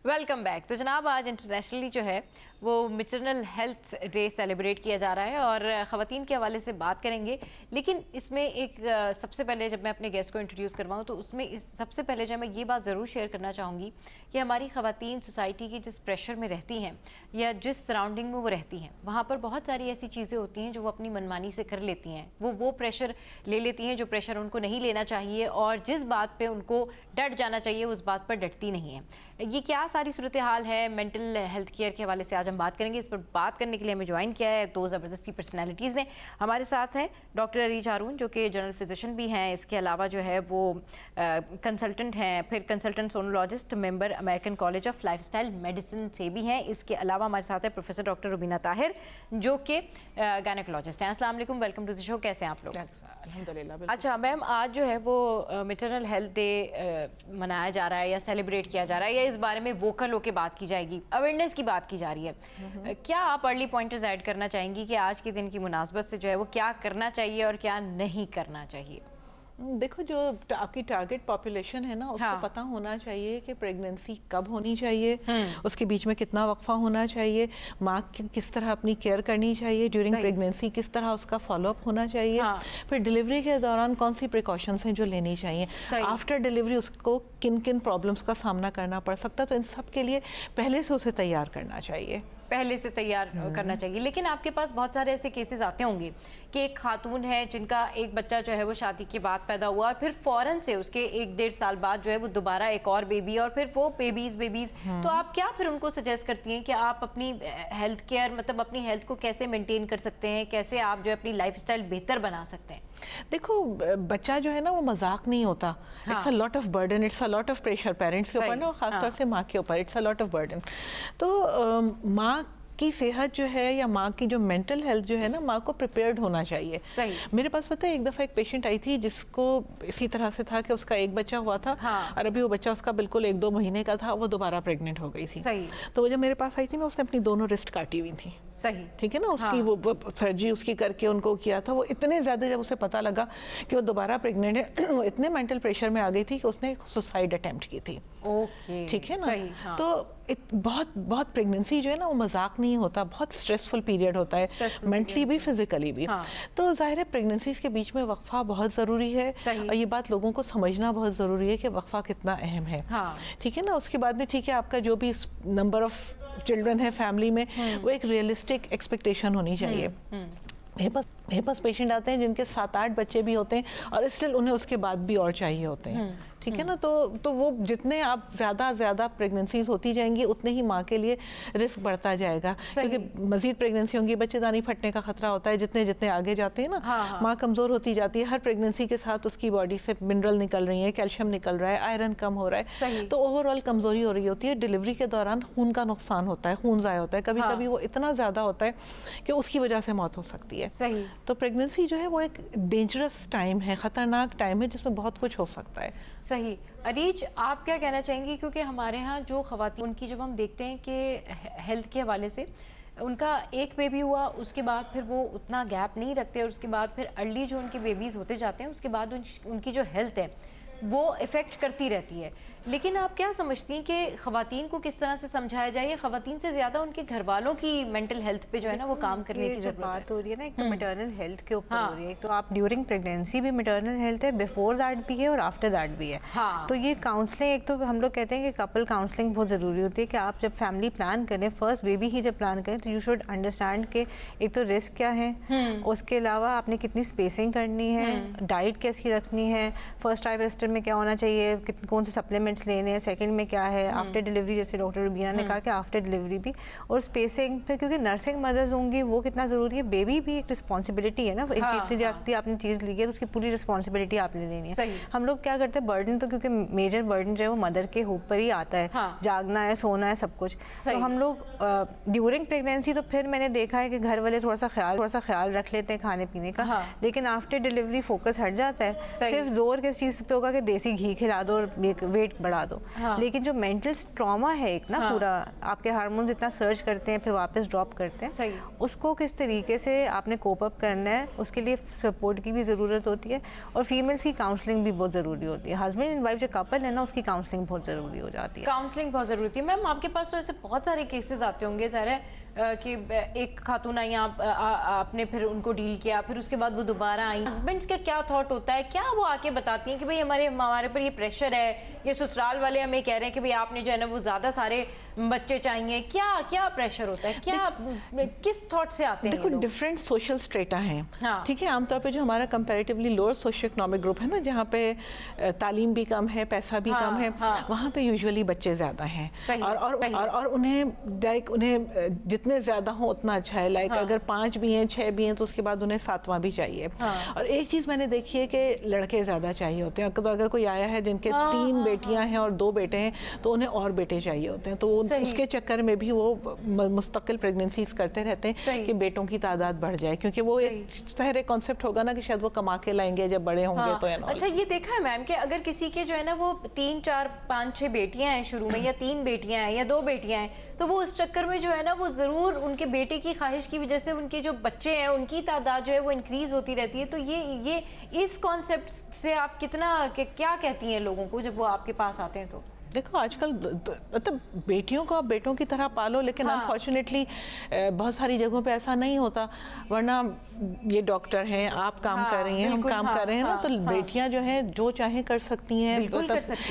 Welcome back. तो जनाब, आज इंटरनेशनली जो है वो मैटरनल हेल्थ डे सेलिब्रेट किया जा रहा है और ख़वातीन के हवाले से बात करेंगे। लेकिन इसमें एक सबसे पहले जब मैं अपने गेस्ट को इंट्रोड्यूस करवाऊँ तो उसमें सबसे पहले जो मैं ये बात ज़रूर शेयर करना चाहूँगी कि हमारी ख़वातीन सोसाइटी की जिस प्रेशर में रहती हैं या जिस सराउंडिंग में वो रहती हैं, वहाँ पर बहुत सारी ऐसी चीज़ें होती हैं जो वो अपनी मनमानी से कर लेती हैं। वो प्रेशर ले लेती हैं जो प्रेशर उनको नहीं लेना चाहिए, और जिस बात पर उनको डट जाना चाहिए उस बात पर डटती नहीं है। ये क्या सारी सूरत हाल है मेंटल हेल्थ केयर के हवाले से आज हम बात करेंगे। इस पर बात करने के लिए हमें ज्वाइन किया है दो ज़बरदस्ती पर्सनैलिटीज़ ने। हमारे साथ हैं डॉक्टर अरीज हारून जो कि जनरल फिजिशियन भी हैं, इसके अलावा जो है वो कंसल्टेंट हैं, फिर consultant sonologist, member American college of lifestyle medicine से भी हैं। इसके अलावा हमारे साथ है प्रोफेसर डॉक्टर रुबीना ताहिर जो कि गायनेकोलॉजिस्ट हैं। अस्सलाम वालेकुम, वेलकम टू द शो। कैसे हैं आप लोग? अल्हम्दुलिल्लाह। अच्छा मैम, आज जो है वो मैटरनल हेल्थ डे मनाया जा रहा है या सेलिब्रेट किया जा रहा है, या इस बारे में वोकल होकर बात की जाएगी, अवेयरनेस की बात की जा रही है। क्या आप अर्ली पॉइंटर्स ऐड करना चाहेंगी कि आज के दिन की मुनासबत से जो है वो क्या करना चाहिए और क्या नहीं करना चाहिए? देखो, जो आपकी टारगेट पॉपुलेशन है ना, उसको पता होना चाहिए कि प्रेगनेंसी कब होनी चाहिए, उसके बीच में कितना वक्फा होना चाहिए, माँ किस तरह अपनी केयर करनी चाहिए ड्यूरिंग प्रेगनेंसी, किस तरह उसका फॉलोअप होना चाहिए, फिर डिलीवरी के दौरान कौन सी प्रिकॉशंस हैं जो लेनी चाहिए, आफ्टर डिलीवरी उसको किन किन प्रॉब्लम्स का सामना करना पड़ सकता है। तो इन सब के लिए पहले से उसे तैयार करना चाहिए। पहले से तैयार करना चाहिए। लेकिन आपके पास बहुत सारे ऐसे केसेस आते होंगे कि एक खातून है जिनका एक बच्चा जो है वो शादी के बाद पैदा हुआ और फिर फौरन से उसके 1-1.5 साल बाद जो है वो दोबारा एक और बेबी और फिर वो बेबीज तो आप क्या फिर उनको सजेस्ट करती हैं कि आप अपनी हेल्थ केयर मतलब अपनी हेल्थ को कैसे मेंटेन कर सकते हैं, कैसे आप जो है अपनी लाइफस्टाइल बेहतर बना सकते हैं? देखो बच्चा जो है ना वो मजाक नहीं होता, it's a lot of burden, it's a lot of pressure parents के ऊपर ना, खासतौर से माँ के ऊपर, it's a lot of burden. तो माँ की सेहत जो है या माँ की जो मेंटल हेल्थ जो है ना, माँ को प्रिपेयर्ड होना चाहिए। सही। मेरे पास पता है एक दफ़ा एक पेशेंट आई थी जिसको इसी तरह से था कि उसका एक बच्चा हुआ था और अभी वो बच्चा उसका बिल्कुल 1-2 महीने का था, वो दोबारा प्रेग्नेंट हो गई थी। सही। तो वो जब मेरे पास आई थी ना, उसने अपनी दोनों रिस्ट काटी हुई थी। सही। ठीक है ना, उसकी वो सर्जरी उसकी करके उनको किया था। वो इतने ज़्यादा जब उसे पता लगा कि वो दोबारा प्रेग्नेंट है, वो इतने मेंटल प्रेशर में आ गई थी कि उसने सुसाइड अटेम्प्ट की थी। ओके। ठीक है ना। सही, हाँ। तो बहुत प्रेगनेंसी जो है ना वो मजाक नहीं होता, बहुत स्ट्रेसफुल पीरियड होता है, मेंटली भी फिजिकली भी। हाँ। तो जाहिर है प्रेगनेंसी के बीच में वक्फा बहुत ज़रूरी है और ये बात लोगों को समझना बहुत ज़रूरी है कि वक्फा कितना अहम है। हाँ। ठीक है ना। उसके बाद में ठीक है, आपका जो भी नंबर ऑफ चिल्ड्रन है फैमिली में, वो एक रियलिस्टिक एक्सपेक्टेशन होनी चाहिए। मेरे पास पेशेंट आते हैं जिनके 7-8 बच्चे भी होते हैं और स्टिल उन्हें उसके बाद भी और चाहिए होते हैं। ठीक है ना। तो वो जितने आप ज़्यादा प्रेगनेंसीज होती जाएंगी उतने ही माँ के लिए रिस्क बढ़ता जाएगा, क्योंकि मजीद प्रेगनेंसी होंगी, बच्चेदानी फटने का खतरा होता है। जितने आगे जाते हैं ना, माँ कमज़ोर होती जाती है। हर प्रेगनेंसी के साथ उसकी बॉडी से मिनरल निकल रही है, कैल्शियम निकल रहा है, आयरन कम हो रहा है, तो ओवरऑल कमज़ोरी हो रही होती है। डिलीवरी के दौरान खून का नुकसान होता है, खून ज़ाया होता है, कभी कभी वो इतना ज़्यादा होता है कि उसकी वजह से मौत हो सकती है। सही। तो प्रेगनेंसी जो है वो एक डेंजरस टाइम है, ख़तरनाक टाइम है जिसमें बहुत कुछ हो सकता है। सही। अरीज, आप क्या कहना चाहेंगी? क्योंकि हमारे यहाँ जो ख़वातीन उनकी जब हम देखते हैं कि हेल्थ के हवाले से उनका एक बेबी हुआ, उसके बाद फिर वो उतना गैप नहीं रखते और उसके बाद फिर अर्ली जो उनके बेबीज़ होते जाते हैं उसके बाद उनकी जो हेल्थ है वो इफ़ेक्ट करती रहती है। लेकिन आप क्या समझती हैं कि ख़वातीन को किस तरह से समझाया जाए? ख़वातीन से ज़्यादा उनके घर वालों की मेंटल हेल्थ पे जो है ना वो काम करने की ज़रूरत बात हो रही है ना, एक तो मैटरनल हेल्थ के ऊपर हो रही है। एक तो आप ड्यूरिंग प्रेगनेंसी भी मैटरनल हेल्थ है, बिफोर दैट भी है और आफ्टर दैट भी है। तो ये काउंसलिंग, एक तो हम लोग कहते हैं कि कपल काउंसलिंग बहुत ज़रूरी होती है कि आप जब फैमिली प्लान करें, फर्स्ट बेबी ही जब प्लान करें, तो यू शुड अंडरस्टैंड कि एक तो रिस्क क्या है, उसके अलावा आपने कितनी स्पेसिंग करनी है, डाइट कैसी रखनी है, फर्स्ट ट्राइमेस्टर में क्या होना चाहिए, कौन से सप्लीमेंट्स लेने हैं, सेकंड में क्या है, आफ्टर डिलीवरी जैसे डॉक्टर रुबीना ने कहा कि आफ्टर डिलीवरी भी, और स्पेसिंग फिर क्योंकि नर्सिंग मदर्स होंगी वो कितना ज़रूरी है। बेबी भी एक रिस्पॉन्सिबिलिटी है ना, जितनी जाती आपने चीज़ ली है तो उसकी पूरी रिस्पॉन्सिबिलिटी आपने लेनी है। हम लोग क्या करते हैं, बर्डन तो क्योंकि मेजर बर्डन जो है वो मदर के ऊपर ही आता है, जागना है, सोना है, सब कुछ। तो हम लोग ड्यूरिंग प्रेगनेंसी तो फिर मैंने देखा है कि घर वाले थोड़ा सा ख्याल रख लेते हैं खाने पीने का, लेकिन आफ्टर डिलीवरी फोकस हट जाता है। सिर्फ जोर किस चीज़ पे होगा कि देसी घी खिला दो और वेट बढ़ा दो। लेकिन जो मेंटल ट्रॉमा है एक ना, पूरा आपके हार्मोन्स इतना सर्च करते हैं फिर वापस ड्रॉप करते हैं, उसको किस तरीके से आपने कोप अप करना है, उसके लिए सपोर्ट की भी ज़रूरत होती है और फीमेल्स की काउंसलिंग भी बहुत ज़रूरी होती है। हस्बैंड एंड वाइफ जो कपल है ना, उसकी काउंसलिंग बहुत ज़रूरी हो जाती है। काउंसलिंग बहुत ज़रूरी होती है। मैम आपके पास तो ऐसे बहुत सारे केसेस आते होंगे ज़रा कि एक खातून आई, आपने फिर उनको डील किया, फिर उसके बाद वो दोबारा आई, हस्बैंड्स का क्या थॉट होता है? क्या वो आके बताती हैं कि भाई हमारे पर ये प्रेशर है, ये ससुराल वाले हमें कह रहे हैं कि भाई आपने जो है ना वो ज़्यादा सारे बच्चे चाहिए, क्या प्रेशर होता है, क्या किस थॉट से आते हैं? देखो डिफरेंट सोशल स्ट्रेटा हैं। ठीक है, आमतौर पे जो हमारा comparatively lower socio economic group है ना, जहाँ पे तालीम भी कम है, पैसा भी कम है, वहाँ पे यूजुअली बच्चे ज़्यादा हैं और उन्हें जितने ज़्यादा हो उतना अच्छा है। लाइक अगर 5 भी हैं, 6 भी हैं, तो उसके बाद उन्हें 7वां भी चाहिए। और एक चीज़ मैंने देखी है कि लड़के ज़्यादा चाहिए होते हैं। तो अगर कोई आया है जिनके 3 बेटियां हैं और 2 बेटे हैं, तो उन्हें और बेटे चाहिए होते हैं। तो उसके चक्कर में भी वो मुस्तकिल प्रेगनेंसीज करते रहते हैं कि बेटों की तादाद बढ़ जाए, क्योंकि वो एक शहर कॉन्सेप्ट होगा ना कि शायद वो कमा के लाएंगे जब बड़े होंगे। तो अच्छा, ये देखा है मैम कि अगर किसी के जो है ना वो 3, 4, 5, 6 बेटियां हैं शुरू में, या 3 बेटियां हैं या 2 बेटियां हैं, तो वो उस चक्कर में जो है ना वो ज़रूर उनके बेटे की ख्वाहिश की वजह से उनके जो बच्चे हैं उनकी तादाद जो है वो इंक्रीज़ होती रहती है। तो ये इस कॉन्सेप्ट से आप क्या कहती हैं लोगों को जब वो आपके पास आते हैं? तो देखो आजकल मतलब बेटियों को आप बेटों की तरह पालो, लेकिन अनफॉर्चुनेटली बहुत सारी जगहों पे ऐसा नहीं होता, वरना ये डॉक्टर हैं, आप काम कर रही हैं, हम काम कर रहे हैं ना, तो बेटियां जो हैं जो चाहें कर सकती हैं,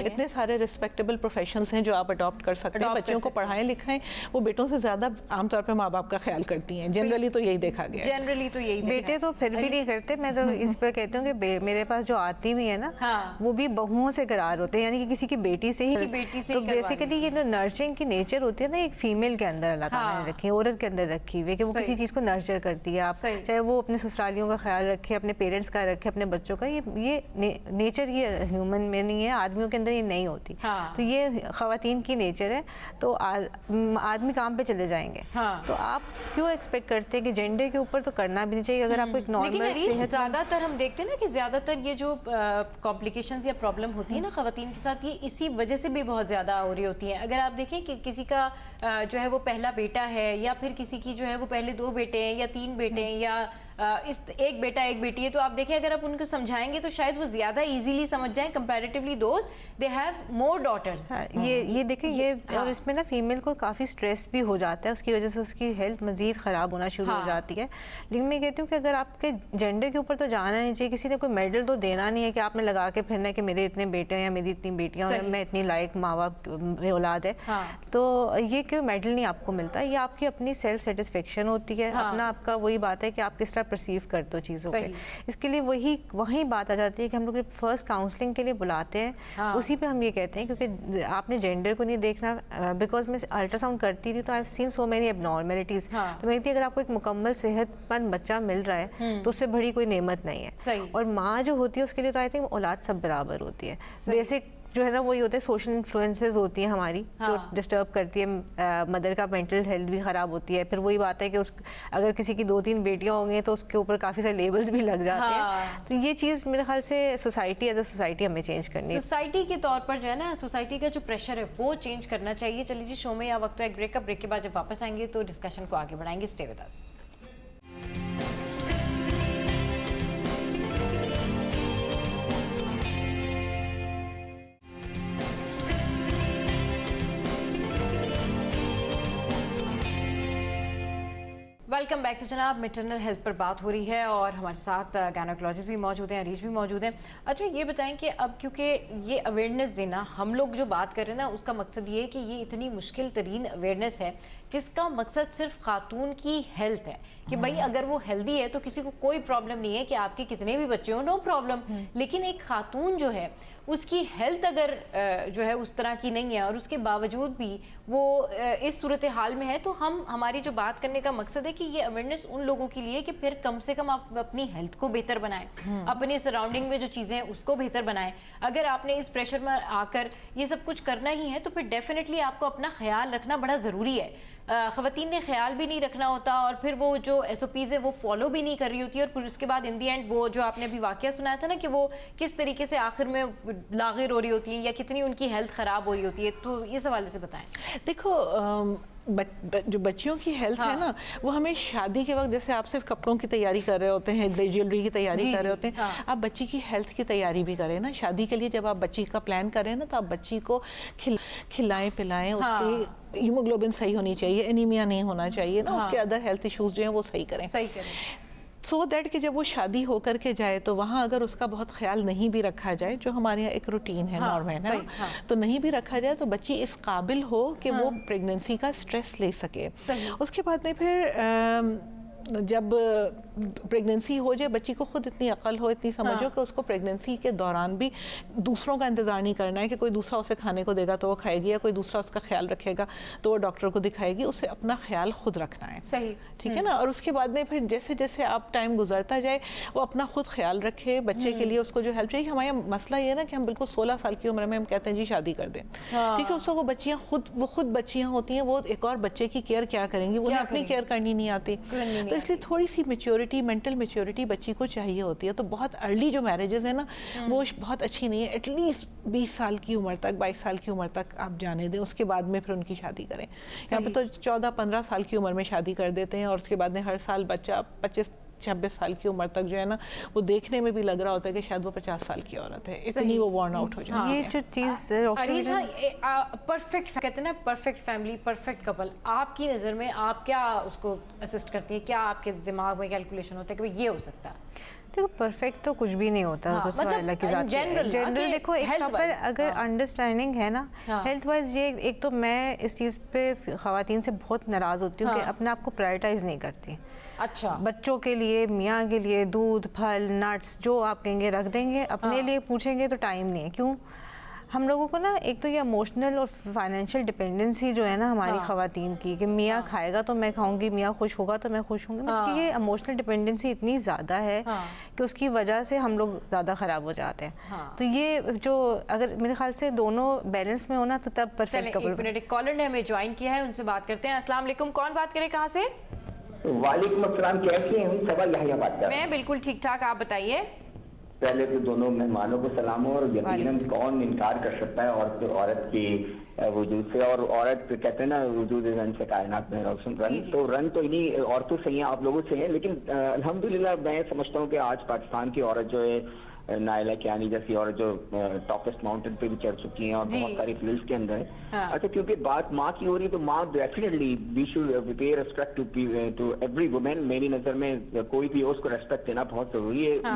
इतने सारे रिस्पेक्टेबल प्रोफेशंस हैं जो आप अडॉप्ट कर सकते हैं। बच्चों को पढ़ाएं लिखाएं, वो बेटों से ज्यादा आमतौर पर माँ बाप का ख्याल करती हैं। जनरली तो यही देखा गया, जनरली तो यही। बेटे तो फिर भी नहीं करते। मैं तो इस पर कहती हूँ कि मेरे पास जो आती भी है ना, वो भी बहुओं से करार होते हैं, यानी कि किसी की बेटी से ही। तो बेसिकली ये जो नर्चरिंग की नेचर होती है ना, एक फीमेल के अंदर अल्लाह ताला ने रखी है, औरत के अंदर रखी हुई है कि वो किसी चीज़ को नर्चर करती है। आप चाहे वो अपने ससुरालियों का ख्याल रखे, अपने पेरेंट्स का रखे, अपने बच्चों का, ये नेचर ये ह्यूमन में नहीं है, आदमियों के अंदर ये नहीं होती। तो ये ख़वातीन की नेचर है। तो आदमी काम पे चले जाएंगे, तो आप क्यों एक्सपेक्ट करते हैं कि जेंडर के ऊपर तो करना भी नहीं चाहिए। अगर आपको एक नॉर्मल ज़्यादातर हम देखते हैं ना कि ज़्यादातर ये जो कॉम्प्लिकेशंस या प्रॉब्लम होती है ना ख़वातीन के साथ, ये इसी वजह से भी बहुत ज़्यादा हो रही होती है। अगर आप देखें कि किसी का जो है वो पहला बेटा है, या फिर किसी की जो है वो पहले 2 बेटे हैं या 3 बेटे हैं, या इस एक बेटा एक बेटी है, तो आप देखें अगर आप उनको समझाएंगे तो शायद वो ज़्यादा इजीली समझ जाएं comparatively those they have more daughters. ये देखें ये और इसमें ना फीमेल को काफ़ी स्ट्रेस भी हो जाता है, उसकी वजह से उसकी हेल्थ मज़ीद ख़राब होना शुरू हो जाती है। लेकिन मैं कहती हूँ कि अगर आपके जेंडर के ऊपर तो जाना नहीं चाहिए, किसी ने कोई मेडल तो देना नहीं है कि आपने लगा के फिरना है कि मेरे इतने बेटे हैं या मेरी इतनी बेटियाँ हैं, मैं इतनी लायक माँ बाप में औलाद है। तो ये कोई मेडल नहीं आपको मिलता, ये आपकी अपनी सेल्फ सेटिस्फेक्शन होती है, अपना आपका वही बात है कि आप किस तरह परसीव करते हो चीज़ों को। इसके लिए वही बात आ जाती है कि हम लोग फर्स्ट काउंसलिंग के लिए बुलाते हैं, उसी पे हम ये कहते हैं क्योंकि आपने जेंडर को नहीं देखना। बिकॉज मैं अल्ट्रासाउंड करती थी तो I have seen so many abnormalities. तो मैं कहती अगर आपको एक मुकम्मल सेहतमंद बच्चा मिल रहा है तो उससे बड़ी कोई नेमत नहीं है। और माँ जो होती है उसके लिए तो आई थिंक औलाद सब बराबर होती है। बेसिक जो है ना वही होते हैं, सोशल इन्फ्लुएंसेस होती हैं हमारी जो डिस्टर्ब करती है, मदर का मेंटल हेल्थ भी ख़राब होती है। फिर वही बात है कि अगर किसी की 2-3 बेटियां होंगी तो उसके ऊपर काफ़ी सारे लेबल्स भी लग जाते हैं। तो ये चीज़ मेरे ख्याल से सोसाइटी एज अ सोसाइटी हमें चेंज करनी है। सोसाइटी के तौर पर जो है ना, सोसाइटी का जो प्रेशर है वो चेंज करना चाहिए। चलिए जी, शो में या वक्त एक ब्रेक के बाद जब वापस आएंगे तो डिस्कशन को आगे बढ़ाएंगे। Stay with us. Welcome back. तो जनाब मैटरनल हेल्थ पर बात हो रही है और हमारे साथ गायनेकोलॉजिस्ट भी मौजूद हैं, अरीज भी मौजूद हैं। अच्छा ये बताएं कि अब क्योंकि ये अवेयरनेस देना, हम लोग जो बात कर रहे हैं ना, उसका मकसद ये है कि ये इतनी मुश्किल तरीन अवेयरनेस है जिसका मकसद सिर्फ खातून की हेल्थ है कि भाई अगर वो हेल्दी है तो किसी को कोई प्रॉब्लम नहीं है कि आपके कितने भी बच्चे हो, नो प्रॉब्लम। लेकिन एक खातून जो है उसकी हेल्थ अगर जो है उस तरह की नहीं है और उसके बावजूद भी वो इस सूरत हाल में है, तो हमारी जो बात करने का मकसद है कि ये अवेयरनेस उन लोगों के लिए कि फिर कम से कम आप अपनी हेल्थ को बेहतर बनाएं, अपने सराउंडिंग में जो चीज़ें हैं उसको बेहतर बनाएं। अगर आपने इस प्रेशर में आकर ये सब कुछ करना ही है तो फिर डेफिनेटली आपको अपना ख्याल रखना बड़ा ज़रूरी है। ख़वातीन ने ख्याल भी नहीं रखना होता और फिर वो जो SOPs है वो फॉलो भी नहीं कर रही होती है, और फिर उसके बाद इन दी एंड वो जो आपने अभी वाक़या सुनाया था ना कि वो किस तरीके से आखिर में लागिर हो रही होती है या कितनी उनकी हेल्थ ख़राब हो रही होती है, तो इस हवाले से बताएं। देखो जो बच्चियों की हेल्थ है ना, वो हमें शादी के वक्त जैसे आप सिर्फ कपड़ों की तैयारी कर रहे होते हैं, ज्वेलरी की तैयारी कर रहे होते हैं, आप बच्ची की हेल्थ की तैयारी भी करें ना। शादी के लिए जब आप बच्ची का प्लान करें ना, तो आप बच्ची को खिलाएं पिलाएं, उसकी हीमोग्लोबिन सही होनी चाहिए, एनीमिया नहीं होना चाहिए ना, उसके अदर हेल्थ इश्यूज जो हैं वो सही करें। सो दैट कि जब वो शादी होकर के जाए तो वहाँ अगर उसका बहुत ख्याल नहीं भी रखा जाए, जो हमारे यहाँ एक रूटीन है, नॉर्मल है, तो नहीं भी रखा जाए तो बच्ची इस काबिल हो कि वो प्रेगनेंसी का स्ट्रेस ले सके। उसके बाद में फिर जब प्रेगनेंसी हो जाए, बच्ची को खुद इतनी अकल हो, इतनी समझ हो कि उसको प्रेगनेंसी के दौरान भी दूसरों का इंतज़ार नहीं करना है कि कोई दूसरा उसे खाने को देगा तो वो खाएगी, या कोई दूसरा उसका ख्याल रखेगा तो वो डॉक्टर को दिखाएगी। उसे अपना ख्याल खुद रखना है, सही, ठीक है ना। और उसके बाद में फिर जैसे जैसे आप टाइम गुजरता जाए वो अपना खुद ख्याल रखे, बच्चे के लिए उसको जो हेल्प चाहिए। हमारे मसला ये है ना कि हम बिल्कुल 16 साल की उम्र में हम कहते हैं जी शादी कर दें, ठीक है। उसको वो बच्चियाँ खुद बच्चियाँ होती हैं, वो एक और बच्चे की केयर क्या करेंगी, उन्हें अपनी केयर करनी नहीं आती। तो इसलिए थोड़ी सी मेच्योरिटी, मेंटल मेच्योरिटी बच्ची को चाहिए होती है। तो बहुत अर्ली जो मैरिजेस है ना वो बहुत अच्छी नहीं है। एटलीस्ट 20 साल की उम्र तक, 22 साल की उम्र तक आप जाने दें, उसके बाद में फिर उनकी शादी करें। यहाँ पे तो 14-15 साल की उम्र में शादी कर देते हैं और उसके बाद में हर साल बच्चा 26 साल की उम्र तक जो है ना वो देखने में भी लग रहा होता है कि शायद वो 50 साल की औरत है, इतनी वो वर्न आउट हो जाती है। ये जो चीज़ परफेक्ट कहते हैं ना, परफेक्ट फैमिली, परफेक्ट कपल, आपकी नज़र में आप क्या उसको असिस्ट करती है? क्या आपके दिमाग में कैलकुलेशन होता है कि ये हो सकता है? देखो परफेक्ट तो कुछ भी नहीं होता, तो अल्लाह की ज़ात है। जनरल देखो एक कपल अगर अंडरस्टैंडिंग है ना हेल्थ वाइज, ये एक तो मैं इस चीज़ पे ख़वातीन से बहुत नाराज़ होती हूँ कि अपने आप को प्रायोरिटाइज नहीं करती। अच्छा, बच्चों के लिए, मियाँ के लिए दूध, फल, नट्स जो आप कहेंगे रख देंगे, अपने लिए पूछेंगे तो टाइम नहीं है। क्यों? हम लोगों को ना एक तो ये इमोशनल और फाइनेंशियल डिपेंडेंसी जो है ना हमारी ख़वातीन की, कि मियाँ खाएगा तो मैं खाऊंगी, मियाँ खुश होगा तो मैं खुश होंगी, मतलब ये इमोशनल डिपेंडेंसी इतनी ज़्यादा है कि उसकी वजह से हम लोग ज़्यादा ख़राब हो जाते हैं। तो ये जो अगर मेरे ख्याल से दोनों बैलेंस में होना तो तब परफेक्ट कपल। एक मिनट, एक कॉलर ने हमें ज्वाइन किया है, उनसे बात करते हैं। अस्सलाम वालेकुम, कौन बात करे, कहाँ से? वालेकुम अस्सलाम, कैसे हैं? सवाल यही बात कर। मैं बिल्कुल ठीक ठाक, आप बताइए। पहले तो दोनों मेहमानों को सलाम हो, और यकीनन कौन इनकार कर सकता है औरत की वजूद से, और औरत कहते हैं ना वजूद रन से कायनात में रोशन, रन तो इन्हीं औरतों से ही आप लोगों से है। लेकिन अल्हम्दुलिल्लाह मैं समझता हूँ कि आज पाकिस्तान की औरत जो है, नायला कियानी जैसी और जो टॉपेस्ट माउंटेन पे भी चढ़ चुकी हैं और बहुत सारी फील्ड्स के अंदर है। अच्छा, क्योंकि बात माँ की हो रही है तो माँ definitely we should pay respect to every women. मेरी नजर में कोई भी हो उसको रेस्पेक्ट देना बहुत जरूरी है।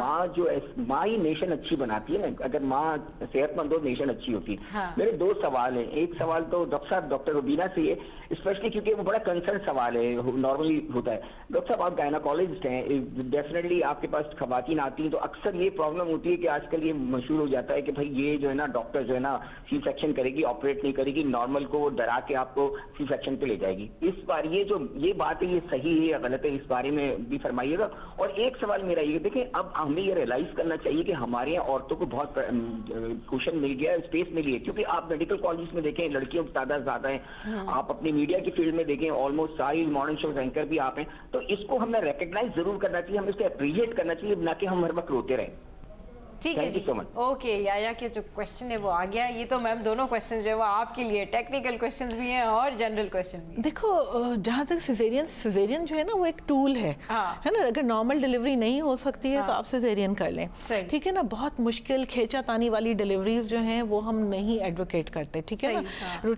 माँ ही नेशन अच्छी बनाती है ना। अगर माँ सेहतमंद हो नेशन अच्छी होती है। मेरे दो सवाल है। एक सवाल तो डॉक्टर रुबीना से है, स्पेशली क्योंकि वो बड़ा कंसर्न सवाल है, नॉर्मली होता है। डॉक्टर साहब आप गायनाकोलॉजिस्ट हैं, डेफिनेटली आपके पास खवातीन आती हैं तो अक्सर ये प्रॉब्लम होती है कि आजकल ये मशहूर हो जाता है कि भाई ये जो है ना डॉक्टर जो है ना सी सेक्शन करेगी, ऑपरेट नहीं करेगी, नॉर्मल को डरा के आपको सी सेक्शन पे ले जाएगी। इस बार ये बात है, ये सही है या गलत है, इस बारे में भी फरमाइएगा। और एक सवाल मेरा ये, देखें अब हमें ये रियलाइज करना चाहिए कि हमारे यहाँ औरतों को बहुत क्वेश्चन मिल गया, स्पेस मिली है, क्योंकि आप मेडिकल कॉलेज में देखें लड़कियों की तादाद ज्यादा है, आप अपनी मीडिया की फील्ड में देखें ऑलमोस्ट सारी मॉर्निंग शो एंकर भी आप हैं, तो इसको हमें रिकॉग्नाइज जरूर करना चाहिए, हमें इसको अप्रिशिएट करना चाहिए, ना कि हम हर वक्त रोते रहें। ठीक है जी, ओके। या के जो क्वेश्चन है वो आ गया। ये तो मैम दोनों क्वेश्चन जो है वो आपके लिए टेक्निकल क्वेश्चंस भी हैं और जनरल क्वेश्चन भी। देखो जहाँ तक सिजेरियन जो है ना वो एक टूल है ना। अगर नॉर्मल डिलीवरी नहीं हो सकती है तो आप सिजेरियन कर लें, ठीक है ना। बहुत मुश्किल खींचातानी वाली डिलीवरीज जो हैं वो हम नहीं एडवोकेट करते, ठीक है ना।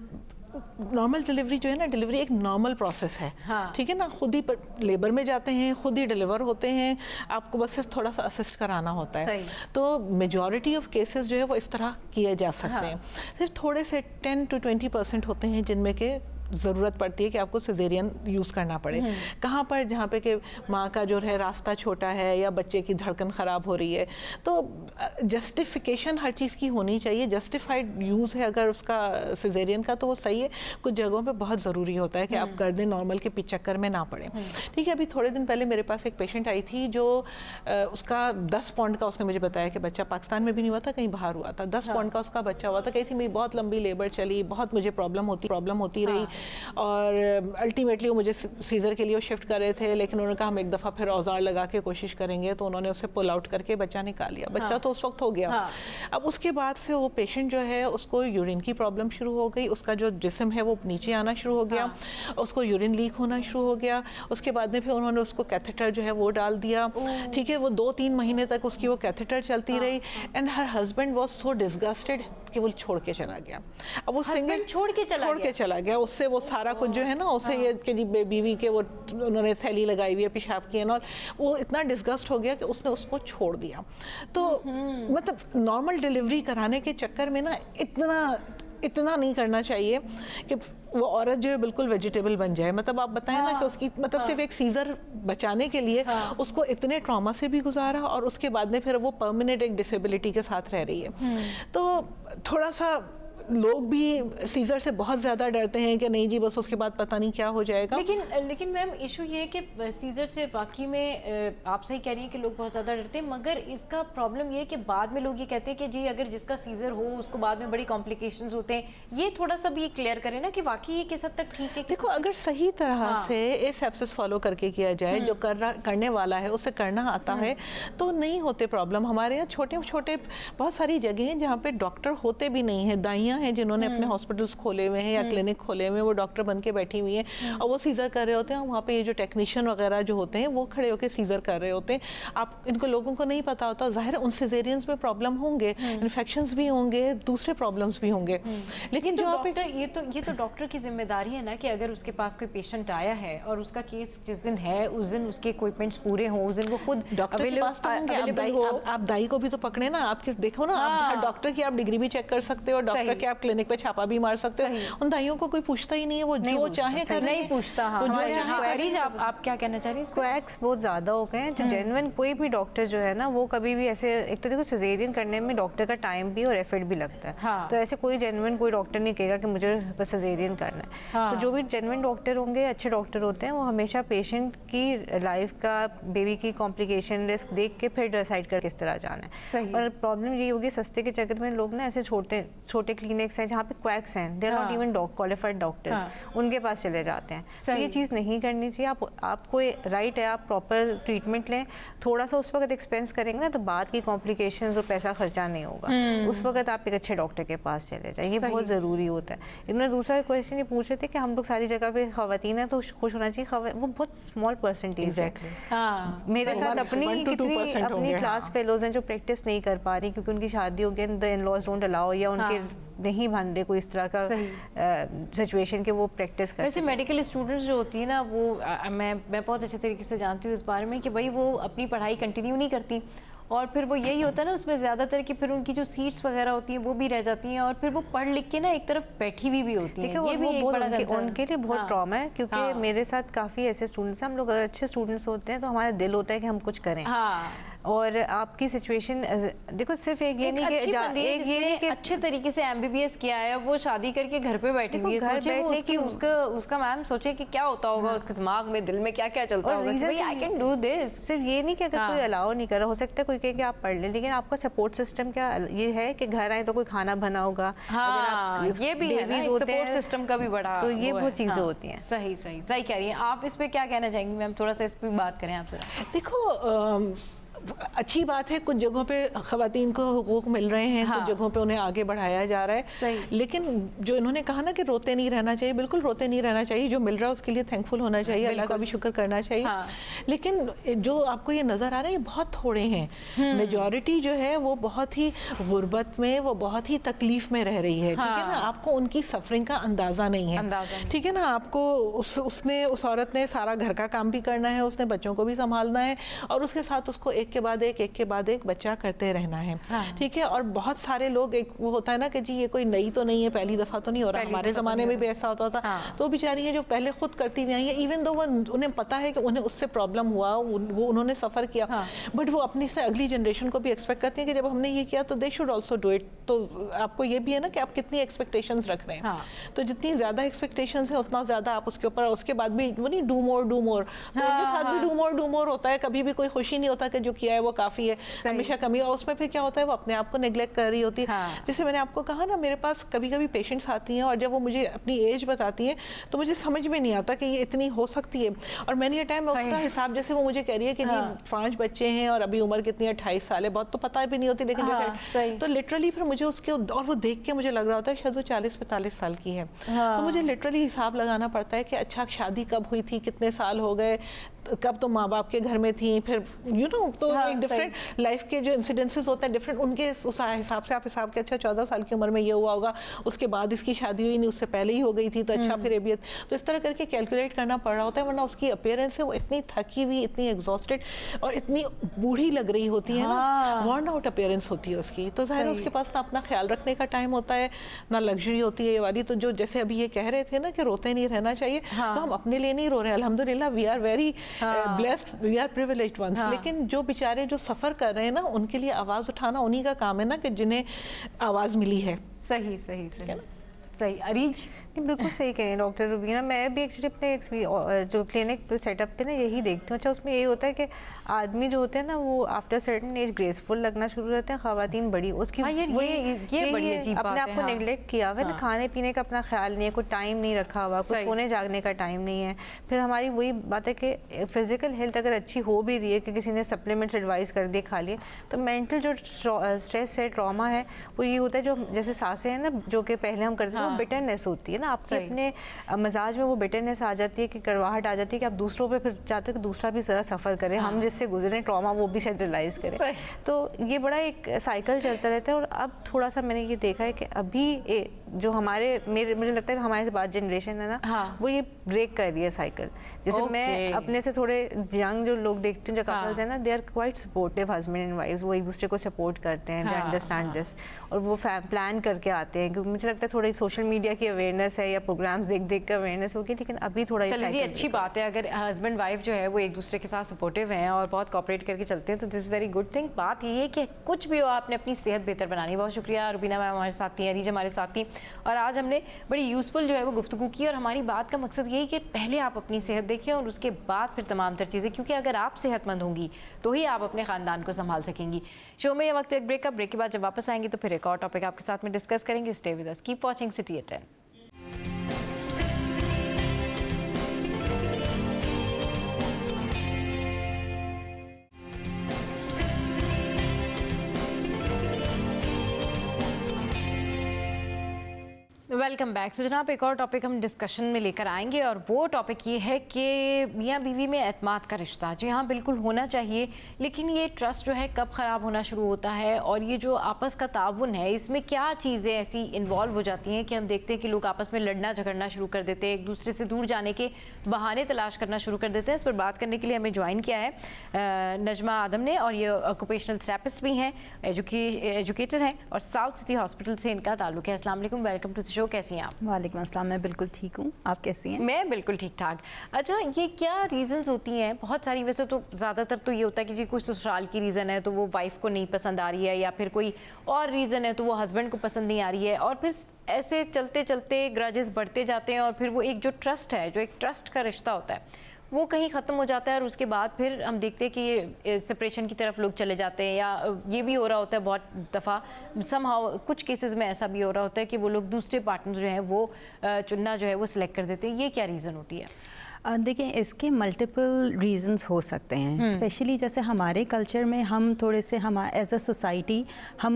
नॉर्मल डिलीवरी जो है ना, डिलीवरी एक नॉर्मल प्रोसेस है, ठीक है ना। खुद ही लेबर में जाते हैं, खुद ही डिलीवर होते हैं, आपको बस सिर्फ थोड़ा सा असिस्ट कराना होता है। तो मेजॉरिटी ऑफ केसेस जो है वो इस तरह किए जा सकते हैं। सिर्फ थोड़े से 10 to 20% होते हैं जिनमें के ज़रूरत पड़ती है कि आपको सिजेरियन यूज़ करना पड़े। कहाँ पर? जहाँ पे कि माँ का जो है रास्ता छोटा है या बच्चे की धड़कन ख़राब हो रही है, तो जस्टिफिकेशन हर चीज़ की होनी चाहिए। जस्टिफाइड यूज़ है अगर उसका सिजेरियन का तो वो सही है। कुछ जगहों पे बहुत ज़रूरी होता है कि आप कर दें, नॉर्मल के चक्कर में ना पड़े, ठीक है। अभी थोड़े दिन पहले मेरे पास एक पेशेंट आई थी जो उसका 10 पाउंड का, उसने मुझे बताया कि बच्चा पाकिस्तान में भी नहीं हुआ था, कहीं बाहर हुआ था। 10 पाउंड का उसका बच्चा हुआ था। कही थी मेरी बहुत लंबी लेबर चली, बहुत मुझे प्रॉब्लम होती रही, और अल्टीमेटली वो मुझे सीजर के लिए शिफ्ट कर रहे थे, लेकिन उन्होंने कहा हम एक दफ़ा फिर औजार लगा के कोशिश करेंगे, तो उन्होंने उसे पुल आउट करके बच्चा निकाल लिया। बच्चा तो उस वक्त हो गया। अब उसके बाद से वो पेशेंट जो है उसको यूरिन की प्रॉब्लम शुरू हो गई, उसका जो जिस्म है वो नीचे आना शुरू हो गया, उसको यूरिन लीक होना शुरू हो गया। उसके बाद में फिर उन्होंने उसको कैथेटर जो है वो डाल दिया, ठीक है। वो 2-3 महीने तक उसकी वो कैथेटर चलती रही, and her husband was so disgusted कि वो छोड़ के चला गया। अब वो सिंगल छोड़ के चला गया, उससे वो सारा कुछ जो है ना, उसे ये कि जी बीवी के वो उन्होंने थैली लगाई हुई है, पेशाब की और वो इतना डिसगस्ट हो गया कि उसने उसको छोड़ दिया। तो मतलब नॉर्मल डिलीवरी कराने के चक्कर में ना इतना नहीं करना चाहिए कि वो औरत जो है बिल्कुल वेजिटेबल बन जाए। मतलब आप बताएं ना कि उसकी मतलब सिर्फ एक सीजर बचाने के लिए उसको इतने ट्रॉमा से भी गुजारा, और उसके बाद में फिर वो परमानेंट एक डिसेबिलिटी के साथ रह रही है। तो थोड़ा सा लोग भी सीजर से बहुत ज़्यादा डरते हैं कि नहीं जी बस उसके बाद पता नहीं क्या हो जाएगा। लेकिन मैम इशू ये है कि सीजर से बाकी में आप सही कह रही हैं कि लोग बहुत ज़्यादा डरते हैं, मगर इसका प्रॉब्लम ये है कि बाद में लोग ये कहते हैं कि जी अगर जिसका सीजर हो उसको बाद में बड़ी कॉम्प्लिकेशंस होते हैं। ये थोड़ा सा भी क्लियर करें ना कि वाकई ये किस हद तक ठीक है। देखो अगर सही तरह से एसेप्सिस फॉलो करके किया जाए, जो करने वाला है उसे करना आता है, तो नहीं होते प्रॉब्लम। हमारे यहाँ छोटे छोटे बहुत सारी जगह हैं जहाँ पे डॉक्टर होते भी नहीं है, दाइयाँ लड़कियां हैं जिन्होंने अपने हॉस्पिटल्स खोले हुए हैं या क्लिनिक खोले हुए हैं, वो डॉक्टर बन के बैठी हुई हैं और वो सीजर कर रहे होते हैं, वहाँ पे ये जो टेक्नीशियन वगैरह जो होते हैं वो खड़े होकर सीजर कर रहे होते हैं। आप इनको लोगों को नहीं पता होता, जाहिर उन सिजेरियंस में प्रॉब्लम होंगे, इन्फेक्शंस भी होंगे, दूसरे प्रॉब्लम्स भी होंगे, लेकिन जो आप ये तो डॉक्टर की जिम्मेदारी है ना कि अगर उसके पास कोई पेशेंट आया है और उसका केस जिस दिन है उस दिन उसके इक्विपमेंट्स पूरे हों, उस दिन वो खुद डॉक्टर के पास तो होंगे। आप दाई को भी तो पकड़े ना, आप देखो ना, आप डॉक्टर की आप डिग्री भी चेक कर सकते हो, डॉक्टर के आप क्लिनिक पे छापा भी मार सकते हो। उन दाइयों को कोई पूछता ही नहीं है, वो जो चाहे कर नहीं पूछता। आप क्या कहना चाह रही हैं? क्वैक्स बहुत ज्यादा हो गए हैं, जो जेन्युइन कोई भी डॉक्टर जो है ना वो कभी भी ऐसे, एक तो देखो सिजेरियन करने में डॉक्टर का टाइम भी और एफर्ट भी लगता है, तो ऐसे कोई जेन्युइन कोई डॉक्टर नहीं कहेगा कि मुझे बस सिजेरियन करना है। तो जो भी जेन्युइन डॉक्टर होंगे, अच्छे डॉक्टर होते हैं, वो हमेशा पेशेंट की लाइफ का, बेबी की कॉम्प्लिकेशन रिस्क देख के फिर डिसाइड कर किस तरह जाना है। और प्रॉब्लम ये होगी सस्ते के चक्कर में लोग ना ऐसे छोटे क्लिनिक्स हैं जहाँ पे क्वैक्स हैं, they are not even qualified doctors, उनके पास चले जाते हैं। तो ये चीज़ नहीं करनी चाहिए। आपको राइट है, आप प्रॉपर ट्रीटमेंट लें, थोड़ा सा उस वक्त एक्सपेंस करेंगे ना तो बाद की कॉम्प्लिकेशंस और पैसा खर्चा नहीं होगा, उस वक्त आप एक अच्छे डॉक्टर के पास चले जाएं, ये बहुत ज़रूरी होता है। इन्होंने दूसरा क्वेश्चन ये पूछ रहे थे कि हम लोग सारी जगह पे खवातीन है तो खुश होना चाहिए, वो बहुत स्मॉल परसेंटेज है। मेरे साथ अपनी क्लास फेलोज हैं जो प्रैक्टिस नहीं कर पा रही क्योंकि उनकी शादी हो गई, द इन-लॉज डोंट अलाउ, या उनके नहीं बन रहे कोई इस तरह का सिचुएशन के वो प्रैक्टिस कर। वैसे मेडिकल स्टूडेंट्स जो होती है ना वो मैं बहुत अच्छे तरीके से जानती हूँ इस बारे में कि भाई वो अपनी पढ़ाई कंटिन्यू नहीं करती और फिर वो यही होता है ना उसमें ज़्यादातर कि फिर उनकी जो सीट्स वगैरह होती हैं वो भी रह जाती हैं और फिर वो पढ़ लिख के ना एक तरफ बैठी भी होती हैं। ये भी एक बड़ा उनके लिए बहुत ट्रॉमा है क्योंकि मेरे साथ काफ़ी ऐसे स्टूडेंट्स हैं, हम लोग अगर अच्छे स्टूडेंट्स होते हैं तो हमारा दिल होता है कि हम कुछ करें। और आपकी सिचुएशन देखो सिर्फ एक ये नहीं कि अच्छे तरीके से एमबीबीएस किया है, वो शादी करके घर पे बैठी हुई है, सोचे वो उसका मैम सोचे कि क्या होता होगा उसके दिमाग में, दिल में क्या क्या चलता होगा, भाई आई कैन डू दिस। सिर्फ ये नहीं कि अगर कोई अलाउ नहीं कर रहा, हो सकता है कोई कहे कि आप पढ़ ले, लेकिन आपका सपोर्ट सिस्टम क्या ये है कि घर आए तो कोई खाना बना होगा, ये भी है, सपोर्ट सिस्टम का भी बड़ा, तो ये बहुत चीजें होती हैं। सही कह रही हैं आप। इस पे क्या कहना चाहेंगी मैम, थोड़ा सा इस पे बात करें आपसे। देखो अच्छी बात है, कुछ जगहों पे खवातीन को हुकूक मिल रहे हैं, कुछ जगहों पे उन्हें आगे बढ़ाया जा रहा है, लेकिन जो इन्होंने कहा ना कि रोते नहीं रहना चाहिए, बिल्कुल रोते नहीं रहना चाहिए, जो मिल रहा है उसके लिए थैंकफुल होना चाहिए, अल्लाह का भी शुक्र करना चाहिए। लेकिन जो आपको ये नज़र आ रहा है ये बहुत थोड़े हैं, मेजॉरिटी जो है वो बहुत ही गुर्बत में, वो बहुत ही तकलीफ में रह रही है, ठीक है ना, आपको उनकी सफरिंग का अंदाज़ा नहीं है, ठीक है ना, आपको उस औरत ने सारा घर का काम भी करना है, उसने बच्चों को भी संभालना है और उसके साथ उसको एक के बाद एक बच्चा करते रहना है, ठीक है। और बहुत सारे लोग, एक वो होता है ना कि जी ये कोई नई तो नहीं है, पहली दफ़ा तो नहीं हो रहा, हमारे ज़माने में भी ऐसा होता था, तो बेचारी है जो पहले खुद करती हुई आई है, इवन दो वो उन्हें पता है कि उन्हें उससे प्रॉब्लम हुआ, वो उन्होंने सफ़र किया, बट वो अपनी से अगली जनरेशन को भी एक्सपेक्ट करती है कि जब हमने ये किया तो they should also do it. तो आपको ये भी है ना कि आप कितनी एक्सपेक्टेशंस रख रहे हैं, तो जितनी ज़्यादा एक्सपेक्टेशंस है उतना ज़्यादा आप उसके ऊपर, उसके बाद भी वो नहीं डू मोर, तो उनके साथ भी डू मोर होता है, कभी भी कोई खुशी नहीं होता कि जो किया है वो काफ़ी है, हमेशा कमी। और उसमें फिर क्या होता है वो अपने आप को नेग्लेक्ट कर रही होती है। जैसे मैंने आपको कहा ना, मेरे पास कभी कभी पेशेंट्स आती हैं और जब वो मुझे अपनी एज बताती हैं तो मुझे समझ में नहीं आता कि ये इतनी हो सकती है, और मैंने ये टाइम उसका हिसाब, जैसे वो मुझे कह रही है कि जी 5 बच्चे हैं और अभी उम्र कितनी है, 28 साल है, बहुत तो पता भी नहीं होती, लेकिन तो लिटरली फिर मुझे उसके, और वो देख के मुझे लग रहा होता है शायद वो 40-45 साल की है, तो मुझे लिटरली हिसाब लगाना पड़ता है कि अच्छा शादी कब हुई थी, कितने साल हो गए, कब तो माँ बाप के घर में थी, फिर तो एक डिफरेंट लाइफ के जो इंसिडेंसेस होते हैं डिफरेंट, उनके उस हिसाब से आप हिसाब के अच्छा 14 साल की उम्र में ये हुआ होगा, उसके बाद इसकी शादी हुई नहीं, उससे पहले ही हो गई थी, तो अच्छा फिर एबियत, तो इस तरह करके कैलकुलेट करना पड़ रहा होता है, वरना उसकी अपीयरेंस है वो इतनी थकी हुई, इतनी एग्जॉस्टेड और इतनी बूढ़ी लग रही होती है ना, वर्न आउट अपीयरेंस होती है उसकी, तो जाहिर है उसके पास ना अपना ख्याल रखने का टाइम होता है, ना लग्जरी होती है ये वाली। तो जो जैसे अभी ये कह रहे थे ना कि रोते नहीं रहना चाहिए, तो हम अपने लिए नहीं रो रहे हैं, अल्हम्दुलिल्लाह we are very blessed, we are privileged ones, लेकिन जो बेचारे जो सफ़र कर रहे हैं ना उनके लिए आवाज़ उठाना उन्हीं का काम है ना, कि जिन्हें आवाज़ मिली है। सही। अरीज बिल्कुल सही कह रहे हैं डॉक्टर रुबीना। मैं भी एक्चुअली अपने जो क्लिनिक सेटअप पे ना यही देखती हूँ। अच्छा, उसमें यही होता है कि आदमी जो होते हैं ना वो आफ्टर सर्टेन एज ग्रेसफुल लगना शुरू रहते हैं, ख़वातीन बड़ी उसकी अपने आप को नेगलेक्ट किया हुआ है ना, खाने पीने का अपना ख्याल नहीं है, कोई टाइम नहीं रखा हुआ, कुछ सोने जागने का टाइम नहीं है। फिर हमारी वही बात है कि फिजिकल हेल्थ अगर अच्छी हो भी रही है कि किसी ने सप्लीमेंट्स एडवाइस कर दिए खा लिए, तो मेंटल जो स्ट्रेस है, ट्रॉमा है, वो ये होता है जो जैसे सांसें हैं ना जो कि पहले हम करते थे, वो बिटरनेस होती है ना आपके अपने मजाज में, वो बिटरनेस आ जाती है कि कड़वाहट आ जाती है कि आप दूसरों पे फिर चाहते हो कि दूसरा भी ज़रा सफ़र करे, हम जिससे गुजरे ट्रॉमा वो भी शायद रियलाइज़ करे। तो ये बड़ा एक साइकिल चलता रहता है। और अब थोड़ा सा मैंने ये देखा है कि अभी जो मुझे लगता है कि हमारे बाद जनरेशन है ना, वो ये ब्रेक कर रही है साइकिल। जैसे मैं अपने से थोड़े यंग जो लोग देखती हूँ, जो कपल्स हैं ना, they are quite supportive husband and wife, वो एक दूसरे को सपोर्ट करते हैं, दे अंडरस्टैंड दिस, और वो प्लान करके आते हैं। क्योंकि मुझे लगता है थोड़ी सोशल मीडिया की अवेयरनेस है या प्रोग्राम्स देख कर अवेयरनेस होगी, लेकिन अभी थोड़ा चलिए अच्छी बात है अगर हस्बैंड वाइफ जो है वो एक दूसरे के साथ सपोर्टिव हैं और बहुत कोऑपरेट करके चलते हैं, तो this is very good thing. बात ये है कि कुछ भी हो आपने अपनी सेहत बेहतर बनानी। बहुत शुक्रिया रुबीना मैम हमारे साथ थी, अरीज हमारे साथ थी, और आज हमने बड़ी यूज़फुल जो है वो गुफ्तगू की। और हमारी बात का मकसद यही कि पहले आप अपनी सेहत देखें और उसके बाद फिर तमाम तर चीज़ें, क्योंकि अगर आप सेहतमंद होंगी तो ही आप अपने ख़ानदान को संभाल सकेंगी। शो में ये वक्त एक ब्रेक के बाद जब वापस आएंगे तो फिर एक और टॉपिक आपके साथ में डिस्कस करेंगे। Stay with us, keep watching city at 10। Welcome back. तो जनाब एक और टॉपिक हम डिस्कशन में लेकर आएंगे, और वो टॉपिक ये है कि मियाँ बीवी में एतमाद का रिश्ता जो यहाँ बिल्कुल होना चाहिए, लेकिन ये ट्रस्ट जो है कब ख़राब होना शुरू होता है, और ये जो आपस का ताउन है इसमें क्या चीज़ें ऐसी इन्वॉल्व हो जाती हैं कि हम देखते हैं कि लोग आपस में लड़ना झगड़ना शुरू कर देते हैं, एक दूसरे से दूर जाने के बहाने तलाश करना शुरू कर देते हैं। इस पर बात करने के लिए हमें ज्वाइन किया है नजमा आदम ने, और ये ऑक्यूपेशनल थेरेपिस्ट भी हैं, एजुकेटर हैं, और साउथ सिटी हॉस्पिटल से इनका ताल्लुक है। अस्सलाम वालेकुम, वेलकम टू द शो। कैसी हैं आप? वालेकुम अस्सलाम, मैं बिल्कुल ठीक हूँ, आप कैसी हैं? मैं बिल्कुल ठीक ठाक। अच्छा, ये क्या रीजंस होती हैं? बहुत सारी, वैसे तो ज़्यादातर तो ये होता है कि जी कुछ ससुराल की रीज़न है तो वो वाइफ को नहीं पसंद आ रही है, या फिर कोई और रीज़न है तो वो हस्बैंड को पसंद नहीं आ रही है, और फिर ऐसे चलते चलते ग्रजेस बढ़ते जाते हैं, और फिर वो एक जो ट्रस्ट है, जो एक ट्रस्ट का रिश्ता होता है, वो कहीं ख़त्म हो जाता है, और उसके बाद फिर हम देखते हैं कि ये सेपरेशन की तरफ लोग चले जाते हैं। या ये भी हो रहा होता है बहुत दफ़ा, समहाउ कुछ केसेस में ऐसा भी हो रहा होता है कि वो लोग दूसरे पार्टनर जो हैं वो चुनना जो है वो सिलेक्ट कर देते हैं। ये क्या रीज़न होती है? देखिए, इसके मल्टीपल रीजंस हो सकते हैं। स्पेशली जैसे हमारे कल्चर में हम थोड़े से एज अ सोसाइटी हम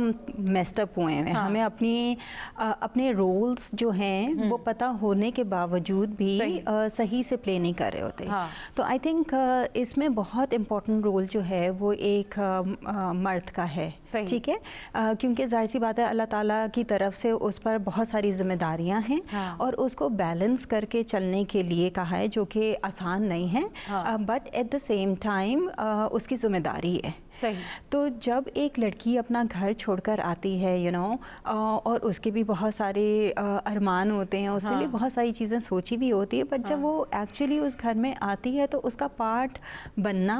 मेस्ड अप हुए हैं। हमें अपने रोल्स जो हैं वो पता होने के बावजूद भी सही से प्ले नहीं कर रहे होते। तो आई थिंक इसमें बहुत इम्पोर्टेंट रोल जो है वो एक मर्द का है, ठीक है, क्योंकि जाहिर सी बात है अल्लाह ताला की तरफ से उस पर बहुत सारी जिम्मेदारियां हैं, और उसको बैलेंस करके चलने के लिए कहा है, जो कि आसान नहीं है, but at the same time उसकी जिम्मेदारी है। सही। तो जब एक लड़की अपना घर छोड़कर आती है, यू नो, और उसके भी बहुत सारे अरमान होते हैं, उसके लिए बहुत सारी चीज़ें सोची भी होती है, बट जब वो एक्चुअली उस घर में आती है तो उसका पार्ट बनना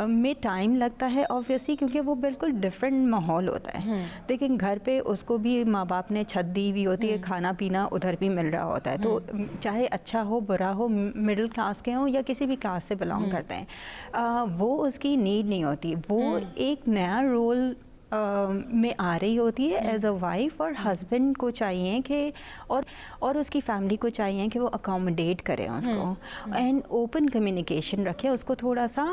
में टाइम लगता है ऑब्वियसली, क्योंकि वो बिल्कुल डिफरेंट माहौल होता है। लेकिन घर पे उसको भी माँ बाप ने छत दी हुई होती है, खाना पीना उधर भी मिल रहा होता है, तो चाहे अच्छा हो बुरा हो, मिडिल क्लास के हो या किसी भी क्लास से बिलोंग करते हैं, वो उसकी नहीं होती, वो एक नया रोल में आ रही होती है एज अ वाइफ, और हस्बैंड को चाहिए कि और उसकी फैमिली को चाहिए कि वो अकोमोडेट करें उसको, एंड ओपन कम्युनिकेशन रखें, उसको थोड़ा सा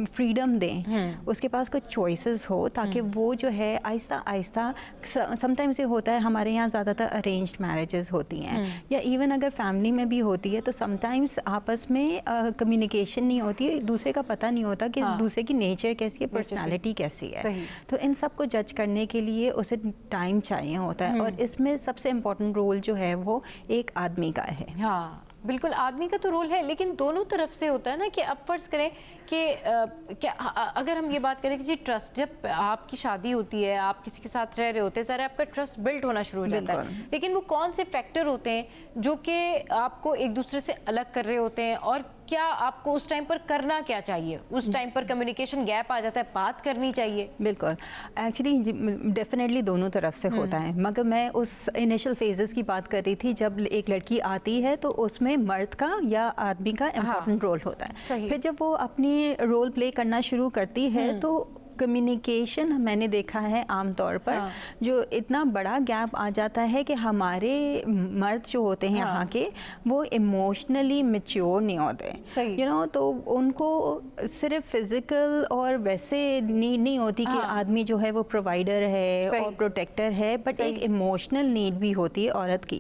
फ्रीडम दें, उसके पास कुछ चॉइसेस हो, ताकि वो जो है आहिस्ता आहिस्ता, समटाइम्स ये होता है हमारे यहाँ ज़्यादातर अरेंज्ड मैरिजेस होती हैं, या इवन अगर फैमिली में भी होती है तो समटाइम्स आपस में कम्युनिकेशन नहीं होती है, दूसरे का पता नहीं होता कि दूसरे की नेचर कैसी है, पर्सनैलिटी कैसी है। तो इन सबको जज करने के लिए उसे टाइम चाहिए होता है, और इसमें सबसे इम्पोर्टेंट रोल जो है वो एक आदमी का है। हाँ बिल्कुल, आदमी का तो रोल है, लेकिन दोनों तरफ से होता है ना कि अब फर्ज करें कि क्या अगर हम ये बात करें कि जी ट्रस्ट, जब आपकी शादी होती है, आप किसी के साथ रह रहे होते हैं, सारे आपका ट्रस्ट बिल्ड होना शुरू हो जाता है, लेकिन वो कौन से फैक्टर होते हैं जो कि आपको एक दूसरे से अलग कर रहे होते हैं, और क्या आपको उस टाइम पर करना क्या चाहिए? उस टाइम पर कम्युनिकेशन गैप आ जाता है, बात करनी चाहिए? बिल्कुल, एक्चुअली डेफिनेटली दोनों तरफ से होता है, मगर मैं उस इनिशियल फेजेस की बात कर रही थी जब एक लड़की आती है तो उसमें मर्द का या आदमी का इम्पोर्टेंट रोल होता है। फिर जब वो अपनी रोल प्ले करना शुरू करती है तो कम्युनिकेशन मैंने देखा है आमतौर पर जो इतना बड़ा गैप आ जाता है कि हमारे मर्द जो होते हैं यहाँ के वो इमोशनली मैच्योर नहीं होते, यू नो, तो उनको सिर्फ फिजिकल और वैसे नीड नहीं होती कि आदमी जो है वो प्रोवाइडर है और प्रोटेक्टर है, बट एक इमोशनल नीड भी होती है औरत की।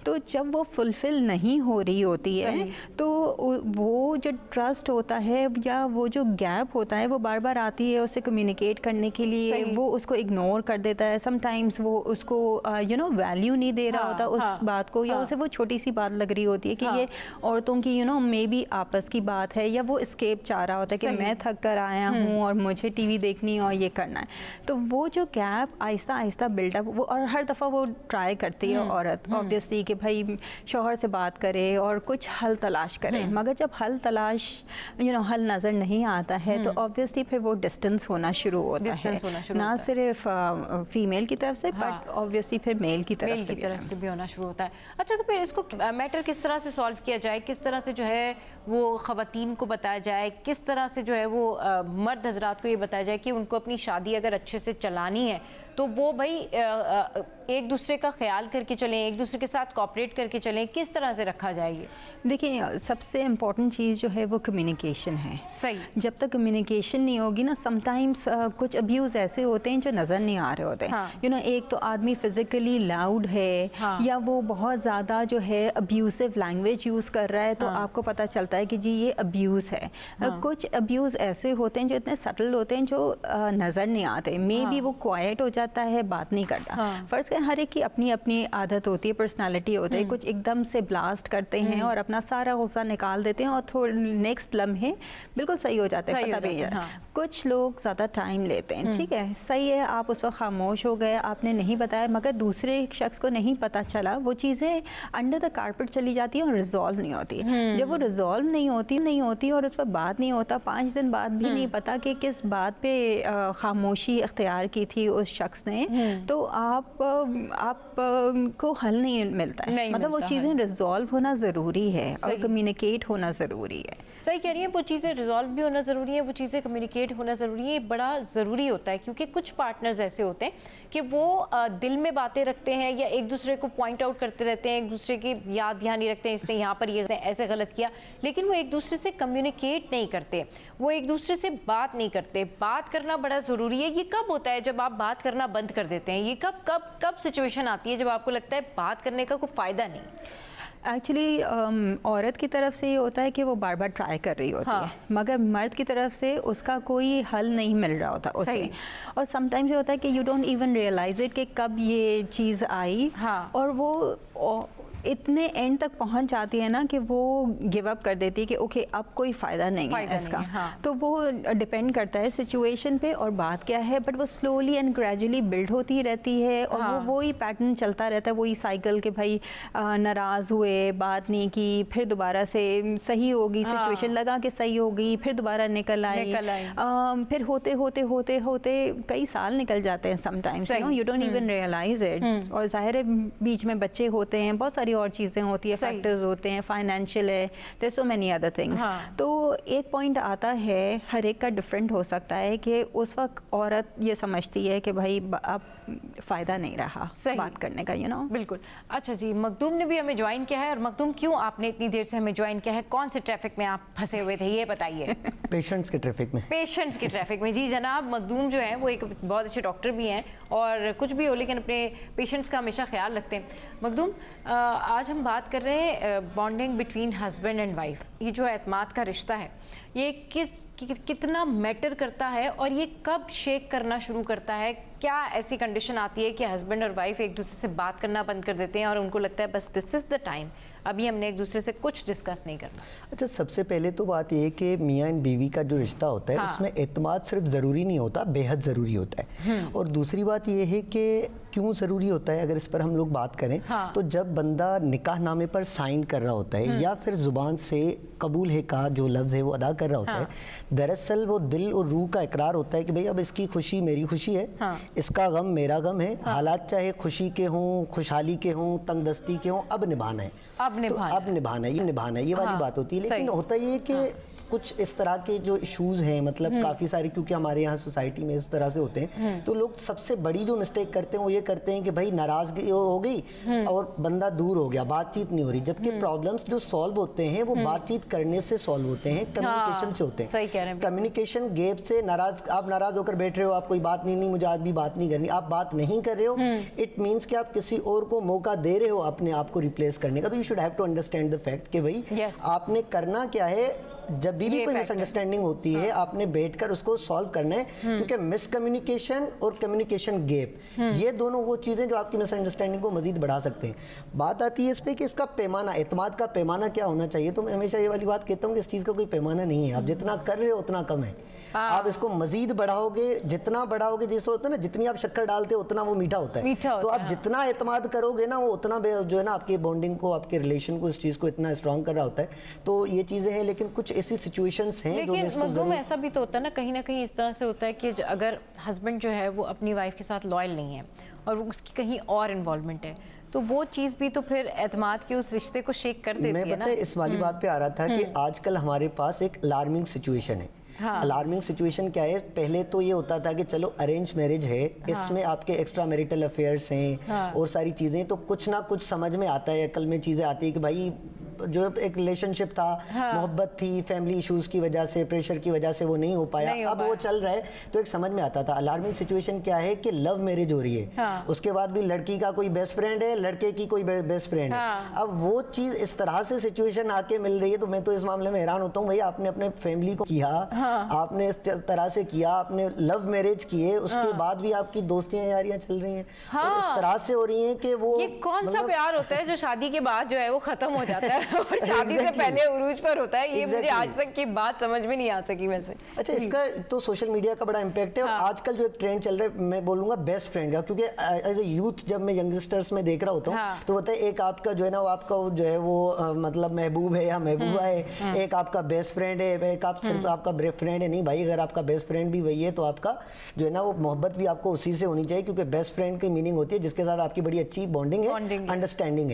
तो जब वो फुलफिल नहीं हो रही होती है तो वो जो ट्रस्ट होता है या वो जो गैप होता है वो बार बार आती है उसे कम्युनिकेट करने के लिए, वो उसको इग्नोर कर देता है। समटाइम्स वो उसको यू नो वैल्यू नहीं दे रहा होता उस बात को, या उसे वो छोटी सी बात लग रही होती है कि ये औरतों की यू नो मे बी आपस की बात है, या वो एस्केप चाह रहा होता है कि मैं थक कर आया हूँ और मुझे टीवी देखनी है और ये करना है। तो वो जो गैप आहिस्ता आहिस्ता बिल्डअप, वो और हर दफ़ा वो ट्राई करती है औरत ऑब्वियसली कि भाई शौहर से बात करे और कुछ हल तलाश करे, मगर जब हल तलाश यू नो हल नज़र नहीं आता है तो ऑब्वियसली फिर वो डिस्टेंस होना शुरू होता है, ना सिर्फ फीमेल की तरफ से बट ऑब्वियसली फिर मेल की तरफ से भी होना शुरू होता है। अच्छा, तो फिर इसको मैटर किस तरह से सॉल्व किया जाए, किस तरह से जो है वो ख़वातीन को बताया जाए, किस तरह से जो है वो मर्द हजरात को ये बताया जाए कि उनको अपनी शादी अगर अच्छे से चलानी है तो वो भाई एक दूसरे का ख्याल करके चलें, एक दूसरे के साथ कोऑपरेट करके चलें, किस तरह से रखा जाए? देखिए, सबसे इम्पॉर्टेंट चीज़ जो है वो कम्युनिकेशन है। सही। जब तक कम्युनिकेशन नहीं होगी ना, समटाइम्स कुछ अब्यूज़ ऐसे होते हैं जो नज़र नहीं आ रहे होते। यू नो, एक तो आदमी फिज़िकली लाउड है या वो बहुत ज़्यादा जो है अब्यूसिव लैंग्वेज यूज़ कर रहा है, तो आपको पता चलता है कि जी ये अब्यूज़ है। कुछ अब्यूज़ ऐसे होते हैं जो इतने सटल होते हैं जो नज़र नहीं आते, मे बी वो क्वाइट हो जाता है, बात नहीं करता। फर्स्ट हर एक की अपनी अपनी आदत होती है, पर्सनालिटी होती है, कुछ एकदम से ब्लास्ट करते हैं और अपना सारा गुस्सा निकाल देते हैं और थोड़े नेक्स्ट लम्हे बिल्कुल सही हो जाते हैं, पता भी नहीं। कुछ लोग ज़्यादा टाइम लेते हैं, ठीक है, सही है, आप उस वक्त खामोश हो गए, आपने नहीं बताया, मगर दूसरे शख्स को नहीं पता चला, वो चीज़ें अंडर द कारपेट चली जाती हैं और रिजॉल्व नहीं होती। जब वो रिजॉल्व नहीं होती और उस पर बात नहीं होता, 5 दिन बाद भी नहीं पता कि किस बात पे खामोशी इख्तियार की थी उस शख्स ने, तो आप को हल नहीं मिलता है। मतलब वो चीज़ें रिजॉल्व होना ज़रूरी है और कम्युनिकेट होना ज़रूरी है। सही कह रही है, वो चीज़ें रिजॉल्व भी होना ज़रूरी है, वो चीज़ें कम्युनिकेट होना ज़रूरी है, बड़ा ज़रूरी होता है, क्योंकि कुछ पार्टनर्स ऐसे होते हैं कि वो दिल में बातें रखते हैं या एक दूसरे को पॉइंट आउट करते रहते हैं, एक दूसरे की याद ध्यान नहीं रखते हैं, इसने यहाँ पर ये ऐसे गलत किया, लेकिन वो एक दूसरे से कम्युनिकेट नहीं करते, वो एक दूसरे से बात नहीं करते। बात करना बड़ा ज़रूरी है। ये कब होता है जब आप बात करना बंद कर देते हैं? ये कब सिचुएशन आती है जब आपको लगता है बात करने का कोई फ़ायदा नहीं? एक्चुअली औरत की तरफ से ये होता है कि वो बार बार ट्राई कर रही होती है, मगर मर्द की तरफ से उसका कोई हल नहीं मिल रहा होता उसे। और समटाइम्स ये होता है कि you don't even realize it कि कब ये चीज़ आई, और वो इतने एंड तक पहुंच जाती है ना कि वो गिव अप कर देती है कि ओके अब कोई फ़ायदा नहीं है इसका। तो वो डिपेंड करता है सिचुएशन पे और बात क्या है, बट वो स्लोली एंड ग्रेजुअली बिल्ड होती रहती है और वो वही पैटर्न चलता रहता है, वही साइकिल के भाई नाराज़ हुए, बात नहीं की, फिर दोबारा से सही होगी सिचुएशन, लगा कि सही होगी, फिर दोबारा निकल आई, फिर होते होते होते होते कई साल निकल जाते हैं sometimes, you don't even realize it. और ज़ाहिर है बीच में बच्चे होते हैं, बहुत सारी और चीज़ें होती है, फैक्टर्स होते हैं, फाइनेंशियल है, there so many other things. तो एक पॉइंट आता है, हर एक का डिफरेंट हो सकता है कि उस वक्त औरत ये समझती है कि भाई अब फ़ायदा नहीं रहा बात करने का, यू नो। बिल्कुल। अच्छा जी, मखदूम ने भी हमें ज्वाइन किया है, और मखदूम क्यों आपने इतनी देर से हमें ज्वाइन किया है? कौन से ट्रैफिक में आप फंसे हुए थे, ये बताइए। पेशेंट्स के ट्रैफिक में। पेशेंट्स के ट्रैफिक में, जी जनाब। मखदूम जो है वो एक बहुत अच्छे डॉक्टर भी हैं और कुछ भी हो लेकिन अपने पेशेंट्स का हमेशा ख्याल रखते हैं। मखदूम, आज हम बात कर रहे हैं bonding between husband and wife. ये जो एतमाद का रिश्ता है, ये कितना मैटर करता है और ये कब शेक करना शुरू करता है? क्या ऐसी कंडीशन आती है कि हस्बैंड और वाइफ एक दूसरे से बात करना बंद कर देते हैं और उनको लगता है बस दिस इज़ द टाइम, अभी हमने एक दूसरे से कुछ डिस्कस नहीं करना। अच्छा, सबसे पहले तो बात ये है कि मियाँ एंड बीवी का जो रिश्ता होता है उसमें एतमाद सिर्फ ज़रूरी नहीं होता, बेहद ज़रूरी होता है। और दूसरी बात ये है कि क्यों ज़रूरी होता है, अगर इस पर हम लोग बात करें तो जब बंदा निकाहनामे पर साइन कर रहा होता है या फिर ज़ुबान से कबूल है का जो लफ्ज़ है वो अदा कर रहा होता है, दरअसल वो दिल और रूह का इकरार होता है कि भाई अब इसकी खुशी मेरी खुशी है, इसका गम मेरा गम है, हालात चाहे खुशी के हों, खुशहाली के हों, तंगदस्ती के हों, अब निभाना है, अब निभाना है, ये वाली बात होती है। लेकिन होता ये है कि कुछ इस तरह के जो इश्यूज हैं, मतलब काफ़ी सारे, क्योंकि हमारे यहाँ सोसाइटी में इस तरह से होते हैं, तो लोग सबसे बड़ी जो मिस्टेक करते हैं वो ये करते हैं कि भाई नाराज़गी हो गई और बंदा दूर हो गया, बातचीत नहीं हो रही, जबकि प्रॉब्लम्स जो सॉल्व होते हैं वो बातचीत करने से सॉल्व होते हैं, कम्युनिकेशन से होते हैं। कम्युनिकेशन गैप से आप नाराज़ होकर बैठ रहे हो, आप कोई बात नहीं मुझे आज भी बात नहीं करनी, आप बात नहीं कर रहे हो, इट मीन्स कि आप किसी और को मौका दे रहे हो अपने आप को रिप्लेस करने का। तो you should have to understand the fact कि भाई आपने करना क्या है, जब भी कोई मिसअंडरस्टैंडिंग होती है आपने बैठकर उसको सॉल्व करना है, क्योंकि मिसकम्युनिकेशन और कम्युनिकेशन गैप, ये दोनों वो चीज़ें जो आपकी मिसअंडरस्टैंडिंग को मजीद बढ़ा सकते हैं। बात आती है इस पे कि इसका पैमाना, एतमाद का पैमाना क्या होना चाहिए। तो मैं हमेशा ये वाली बात कहता हूँ कि इस चीज़ का कोई पैमाना नहीं है, आप जितना कर रहे हो उतना कम है, आप इसको मजीद बढ़ाओगे, जितना बढ़ाओगे, जैसे होता है ना, जितनी आप शक्कर डालते हो उतना वो मीठा होता है, तो आप जितना एतमाद करोगे ना वो उतना जो है ना आपके बॉन्डिंग को, आपके रिलेशन को, इस चीज़ को इतना स्ट्रॉन्ग कर रहा होता है। तो ये चीज़ें हैं, लेकिन कुछ ऐसी सिचुएशंस हैं जो मज़लूम ऐसा भी तो होता है ना, कहीं इस तरह से होता है कि अगर हस्बैंड जो है वो अपनी वाइफ के साथ लॉयल नहीं है और उसकी कहीं और इन्वॉल्वमेंट है, तो वो चीज़ भी तो फिर एतमाद के उस रिश्ते को शेक कर देती है ना। मैं पता है इस वाली बात पे आ रहा था कि आजकल हमारे पास एक अलार्मिंग सिचुएशन है। अलार्मिंग सिचुएशन क्या है, पहले तो ये होता था कि चलो अरेंज मैरिज है, इसमें आपके एक्स्ट्रा मैरिटल अफेयर्स हैं और सारी चीज़ें, तो कुछ ना कुछ समझ में आता है, अकल में चीज़ें आती है कि भाई जो एक रिलेशनशिप था, मोहब्बत थी, फैमिली इश्यूज की वजह से, प्रेशर की वजह से वो नहीं हो पाया, अब वो चल रहा है, तो एक समझ में आता था। अलार्मिंग सिचुएशन क्या है कि लव मैरिज हो रही है, उसके बाद भी लड़की का कोई बेस्ट फ्रेंड है, लड़के की कोई बेस्ट फ्रेंड है, अब वो चीज़ इस तरह से सिचुएशन आके मिल रही है। तो मैं तो इस मामले में हैरान होता हूँ, भाई आपने अपने फैमिली को किया, आपने इस तरह से किया, आपने लव मैरिज किए, उसके बाद भी आपकी दोस्तियां यारियां चल रही हैं और इस तरह से हो रही हैं कि वो, ये कौन सा प्यार होता है जो शादी के बाद जो है वो खत्म हो जाता है और शादी से पहले उरूज पर होता है। ये मुझे आज तक की बात समझ में नहीं आ सकी वैसे। अच्छा, इसका तो सोशल मीडिया का बड़ा इम्पैक्ट है और आजकल जो एक ट्रेंड चल रहा है, मैं बोलूंगा बेस्ट फ्रेंड का, क्योंकि एज ए यूथ जब मैं यंगस्टर्स में देख रहा होता हूँ तो होता है एक आपका जो है ना, वो आपका जो है वो मतलब महबूब है या महबूबा है, एक आपका बेस्ट फ्रेंड है, एक आप सिर्फ आपका फ्रेंड है। नहीं भाई, अगर आपका बेस्ट फ्रेंड भी वही है तो आपका जो है ना वो मोहब्बत भी आपको उसी से होनी चाहिए, क्योंकि बेस्ट फ्रेंड की मीनिंग होती है जिसके साथ आपकी बड़ी अच्छी बॉन्डिंग है, अंडरस्टैंडिंग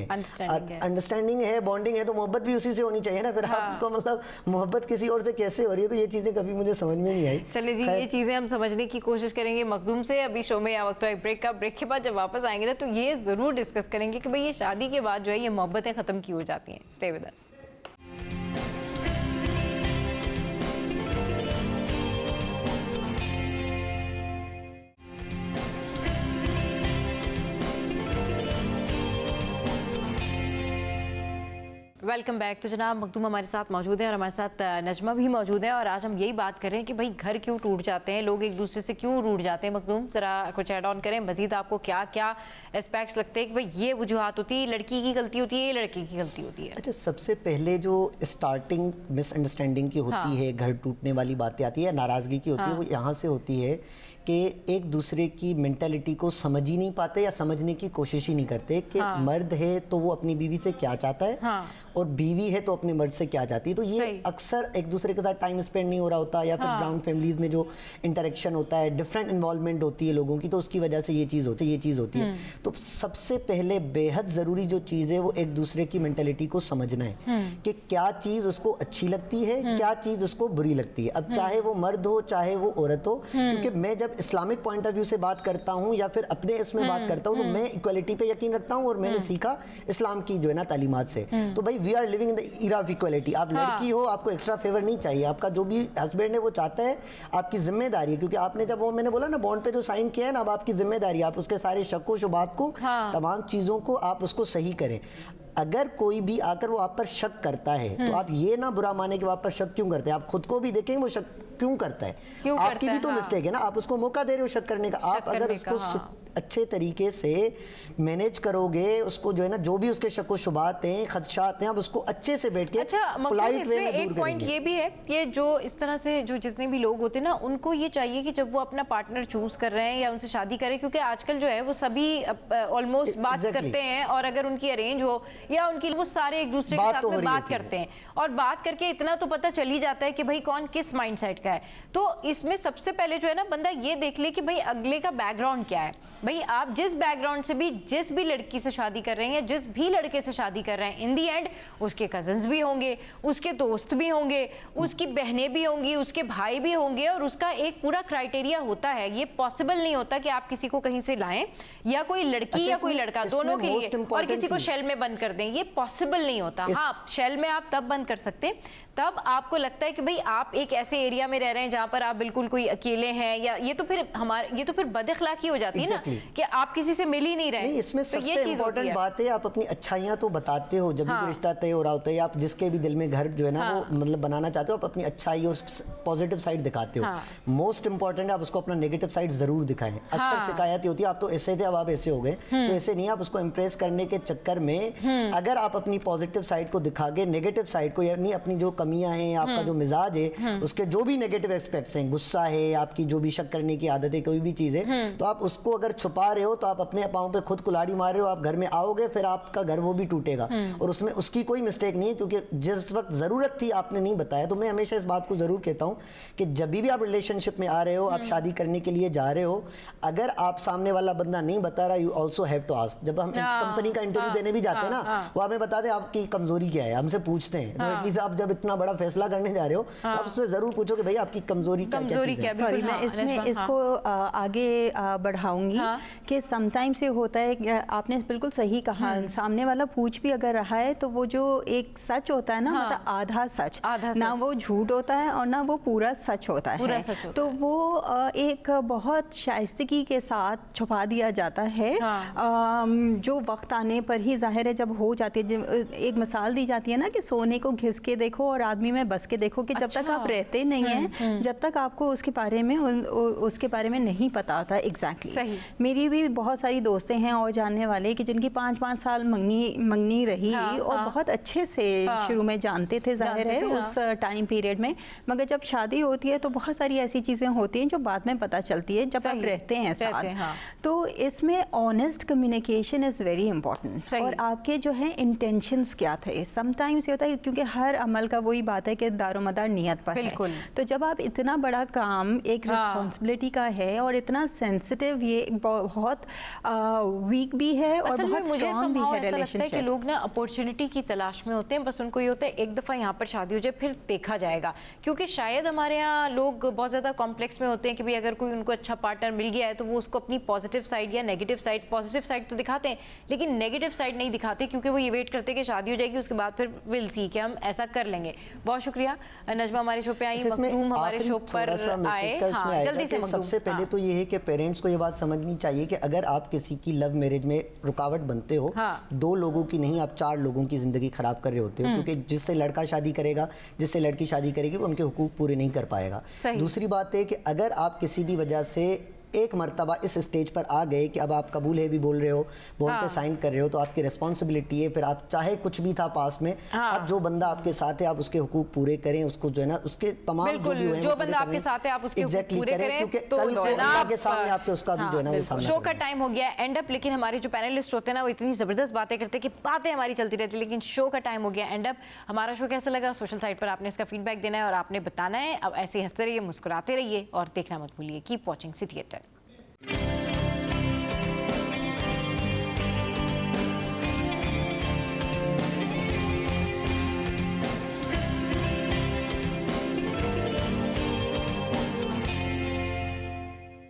है, बॉन्डिंग है, तो मोहब्बत भी उसी से होनी चाहिए ना। फिर आपको मतलब मोहब्बत किसी और से कैसे हो रही है, तो ये चीजें कभी मुझे समझ में नहीं आई। चलिए जी, ये चीजें हम समझने की कोशिश करेंगे मखदूम से। अभी शो में या वक्त एक ब्रेक का, ब्रेक के बाद जब वापस आएंगे ना तो ये जरूर डिस्कस करेंगे कि भाई ये शादी के बाद जो है ये मोहब्बतें खत्म क्यों हो जाती हैं। Stay with us. Welcome back. तो जनाब मखदूम हमारे साथ मौजूद है और हमारे साथ नजमा भी मौजूद है और आज हम यही बात कर रहे हैं कि भाई घर क्यों टूट जाते हैं, लोग एक दूसरे से क्यों रूठ जाते हैं। मखदूम ज़रा कुछ ऐड ऑन करें, मजीद आपको क्या क्या एस्पेक्ट्स लगते हैं कि भाई ये वजूहात होती है, लड़की की गलती होती है, ये लड़के की गलती होती है। अच्छा, सबसे पहले जो स्टार्टिंग मिसअंडरस्टैंडिंग की होती है, घर टूटने वाली बातें आती है, नाराज़गी की होती है, वो यहाँ से होती है कि एक दूसरे की मेंटालिटी को समझ ही नहीं पाते या समझने की कोशिश ही नहीं करते कि मर्द है तो वो अपनी बीवी से क्या चाहता है और बीवी है तो अपने मर्द से क्या चाहती है। तो ये अक्सर एक दूसरे के साथ टाइम स्पेंड नहीं हो रहा होता या फिर ग्राउंड फैमिलीज में जो इंटरेक्शन होता है, डिफरेंट इन्वॉल्वमेंट होती है लोगों की, तो उसकी वजह से ये चीज़ होती है। तो सबसे पहले बेहद ज़रूरी जो चीज़ है वो एक दूसरे की मेंटालिटी को समझना है कि क्या चीज़ उसको अच्छी लगती है, क्या चीज़ उसको बुरी लगती है। अब चाहे वो मर्द हो चाहे वो औरत हो, क्योंकि मैं जब इस्लामिक पॉइंट ऑफ व्यू से बात करता हूँ या फिर अपने इसमें बात करता हूँ तो मैं इक्वालिटी पे यकीन रखता हूँ और मैंने सीखा इस्लाम की जो है ना तालीमात से। तो भाई we are living in the era of equality. आप लड़की हो, आपको एक्स्ट्रा फेवर नहीं चाहिए, आपका जो भी हस्बैंड है वो चाहता है, आपकी जिम्मेदारी है, क्योंकि आपने जब वो मैंने बोला ना बॉन्ड पे जो साइन किया है ना, अब आपकी जिम्मेदारी है, आप उसके सारे शक्को शुबात को, तमाम चीज़ों को आप उसको सही करें। अगर कोई भी आकर वो आप पर शक करता है तो आप ये ना बुरा माने कि वो आप पर शक क्यों करते हैं, आप खुद को भी देखें वो शक क्यों करता है, आपकी भी तो मिस्टेक है ना, आप उसको मौका दे रहे हो शक करने का। आप अगर उसको अच्छे तरीके से मैनेज करोगे, उसको जो है ना, जो भी उसके शक व शुबात हैं, खदशात हैं, आप उसको अच्छे से बैठ के पोलाइट वे में दूर एक पॉइंट ये भी है कि जो इस तरह से जो जितने भी लोग होते हैं ना, उनको ये चाहिए कि जब वो अपना पार्टनर चूज कर रहे हैं या उनसे शादी करें, क्योंकि आजकल जो है वो सभी ऑलमोस्ट बात करते हैं, और अगर उनकी अरेंज हो या उनकी, वो सारे एक दूसरे के साथ में बात करते हैं, और बात करके इतना तो पता चल ही जाता है कि भाई कौन किस माइंडसेट का है। तो इसमें सबसे पहले जो है ना, बंदा ये देख ले कि भाई अगले का बैकग्राउंड क्या है। भाई आप जिस बैकग्राउंड से भी, जिस भी लड़की से शादी कर रहे हैं या जिस भी लड़के से शादी कर रहे हैं, इन दी एंड उसके कजन्स भी होंगे, उसके दोस्त भी होंगे, उसकी बहनें भी होंगी, उसके भाई भी होंगे, और उसका एक पूरा क्राइटेरिया होता है। ये पॉसिबल नहीं होता कि आप किसी को कहीं से लाएं, या कोई लड़की या कोई लड़का, दोनों के लिए, और किसी को शेल में बंद कर दें। ये पॉसिबल नहीं होता। हाँ, शेल में आप तब बंद कर सकते हैं तब आपको लगता है कि भाई आप एक ऐसे एरिया में रह रहे हैं जहां पर आप बिल्कुल कोई अकेले हैं, या ये तो फिर बदअखलाकी हो जाती है ना, कि आप किसी से मिल ही नहीं रहे। नहीं, इसमें सबसे इम्पोर्टेंट बात है, आप अपनी अच्छाइयां तो बताते हो जब भी रिश्ता तय हो रहा होता है, आप जिसके भी दिल में घर जो है ना वो मतलब बनाना चाहते हो, आप अपनी अच्छाई और पॉजिटिव साइड दिखाते हो। मोस्ट इंपॉर्टेंट है आप उसको अपना नेगेटिव साइड जरूर दिखाएं। अक्सर शिकायत होती है आप तो ऐसे थे अब आप ऐसे हो गए, तो ऐसे नहीं, आप उसको इम्प्रेस करने के चक्कर में अगर आप अपनी पॉजिटिव साइड को दिखा के नेगेटिव साइड को, यानी अपनी जो कमियां हैं, आपका जो मिजाज है, उसके जो भी नेगेटिव एस्पेक्ट्स हैं, गुस्सा है, आपकी जो भी शक करने की आदत है, कोई भी चीज है, तो आप उसको अगर छुपा रहे हो तो आप अपने पाँव पे खुद कुल्हाड़ी मार रहे हो। आप घर में आओगे फिर आपका घर वो भी टूटेगा, और उसमें उसकी कोई मिस्टेक नहीं है, क्योंकि जिस वक्त जरूरत थी आपने नहीं बताया। तो मैं हमेशा इस बात को जरूर कहता हूं कि जब भी आप रिलेशनशिप में आ रहे हो, आप शादी करने के लिए जा रहे हो, अगर आप सामने वाला बंदा नहीं बता रहा, you also have to ask. जब हम कंपनी का इंटरव्यू देने भी जाते हैं ना, वो हमें बता दें आपकी कमजोरी क्या है, हमसे पूछते हैं। तो एटलीस्ट आप जब इतना बड़ा फैसला करने जा रहे हो तो आप उससे जरूर पूछो कि भाई आपकी कमजोरी क्या है। सॉरी, मैं इसमें इसको आगे बढ़ाऊंगी कि समटाइम्स ये होता है, आपने बिल्कुल सही कहा, सामने वाला पूछ भी अगर रहा है तो वो जो एक सच होता है ना, मतलब आधा सच, ना वो झूठ होता है और ना वो पूरा सच होता है, तो वो एक बहुत शाइस्तगी के साथ छुपा दिया जाता है। जो वक्त आने पर ही जाहिर है जब हो जाती है, एक मिसाल दी जाती है ना कि सोने को घिस के देखो और आदमी में बस के देखो, कि जब तक आप रहते नहीं हैं, जब तक आपको उसके बारे में नहीं पता होता एग्जैक्टली। मेरी भी बहुत सारी दोस्तें हैं और जानने वाले कि जिनकी 5-5 साल मंगनी रही, और बहुत अच्छे से शुरू में जानते थे जाहिर है उस टाइम पीरियड में, मगर जब शादी होती है तो बहुत सारी ऐसी चीज़ें होती हैं जो बाद में पता चलती है जब आप रहते हैं साथ। तो इसमें honest communication is very important, और आपके जो है इंटेंशंस क्या थे। समटाइम्स ये होता है क्योंकि हर अमल का वही बात है कि दारोमदार नियत पर है। तो जब आप इतना बड़ा काम, एक रिस्पॉन्सिबिलिटी का है और इतना सेंसिटिव, ये बहुत वीक भी है और बहुत स्ट्रॉन्ग भी है रिलेशनशिप। कि लोग ना अपॉर्चुनिटी की तलाश में होते हैं, बस उनको ये होता है एक दफ़ा यहाँ पर शादी हो जाए फिर देखा जाएगा, क्योंकि शायद हमारे यहाँ लोग बहुत ज़्यादा कॉम्प्लेक्स में होते हैं कि भाई अगर कोई उनको अच्छा पार्टनर मिल गया है तो वो उसको अपनी पॉजिटिव साइड या नेगेटिव साइड, पॉजिटिव साइड तो दिखाते हैं लेकिन नेगेटिव साइड नहीं दिखाते, क्योंकि वो ये वेट करते हैं कि शादी हो जाएगी उसके बाद फिर विल सी कि हम ऐसा कर लेंगे। बहुत शुक्रिया नजमा हमारे शो पे आई, मखदूम हमारे शो पर आए। जल्दी से सबसे पहले तो ये है कि पेरेंट्स को ये बात समझनी चाहिए कि अगर आप किसी की लव मैरिज में रुकावट बनते हो, 2 लोगों की नहीं, आप 4 लोगों की जिंदगी खराब कर रहे होते हो, क्योंकि जिससे लड़का शादी करेगा, जिससे लड़की शादी करेगी, वो उनके हुकूक पूरे नहीं कर पाएगा। दूसरी बात है कि अगर आप किसी भी वजह से एक मर्तबा इस स्टेज पर आ गए कि अब आप कबूल है भी बोल रहे हो, बॉन्ड पे साइन कर रहे हो, तो आपकी रिस्पॉन्सिबिलिटी है, फिर आप चाहे कुछ भी था पास में, अब जो बंदा आपके साथ है आप उसके हुकूक पूरे करें, उसको जो है ना उसके तमाम जो भी जो बंदा आपके साथ है आप उसके हुकूक पूरे करें, क्योंकि कल जो अल्लाह के सामने आपके उसका भी जो है ना वो सामना। शो का टाइम हो गया एंड अप, लेकिन हमारे जो पैनलिस्ट होते हैं ना वो इतनी ज़बरदस्त बातें करते हैं कि बातें हमारी चलती रहती है, लेकिन शो का टाइम हो गया एंड अप। हमारा शो कैसा लगा सोशल साइट पर आपने इसका फीडबैक देना है और आपने बताना है। अब ऐसे हंसते रहिए, मुस्कुराते रहिए और देखना मत भूलिए। Keep watching city theatre.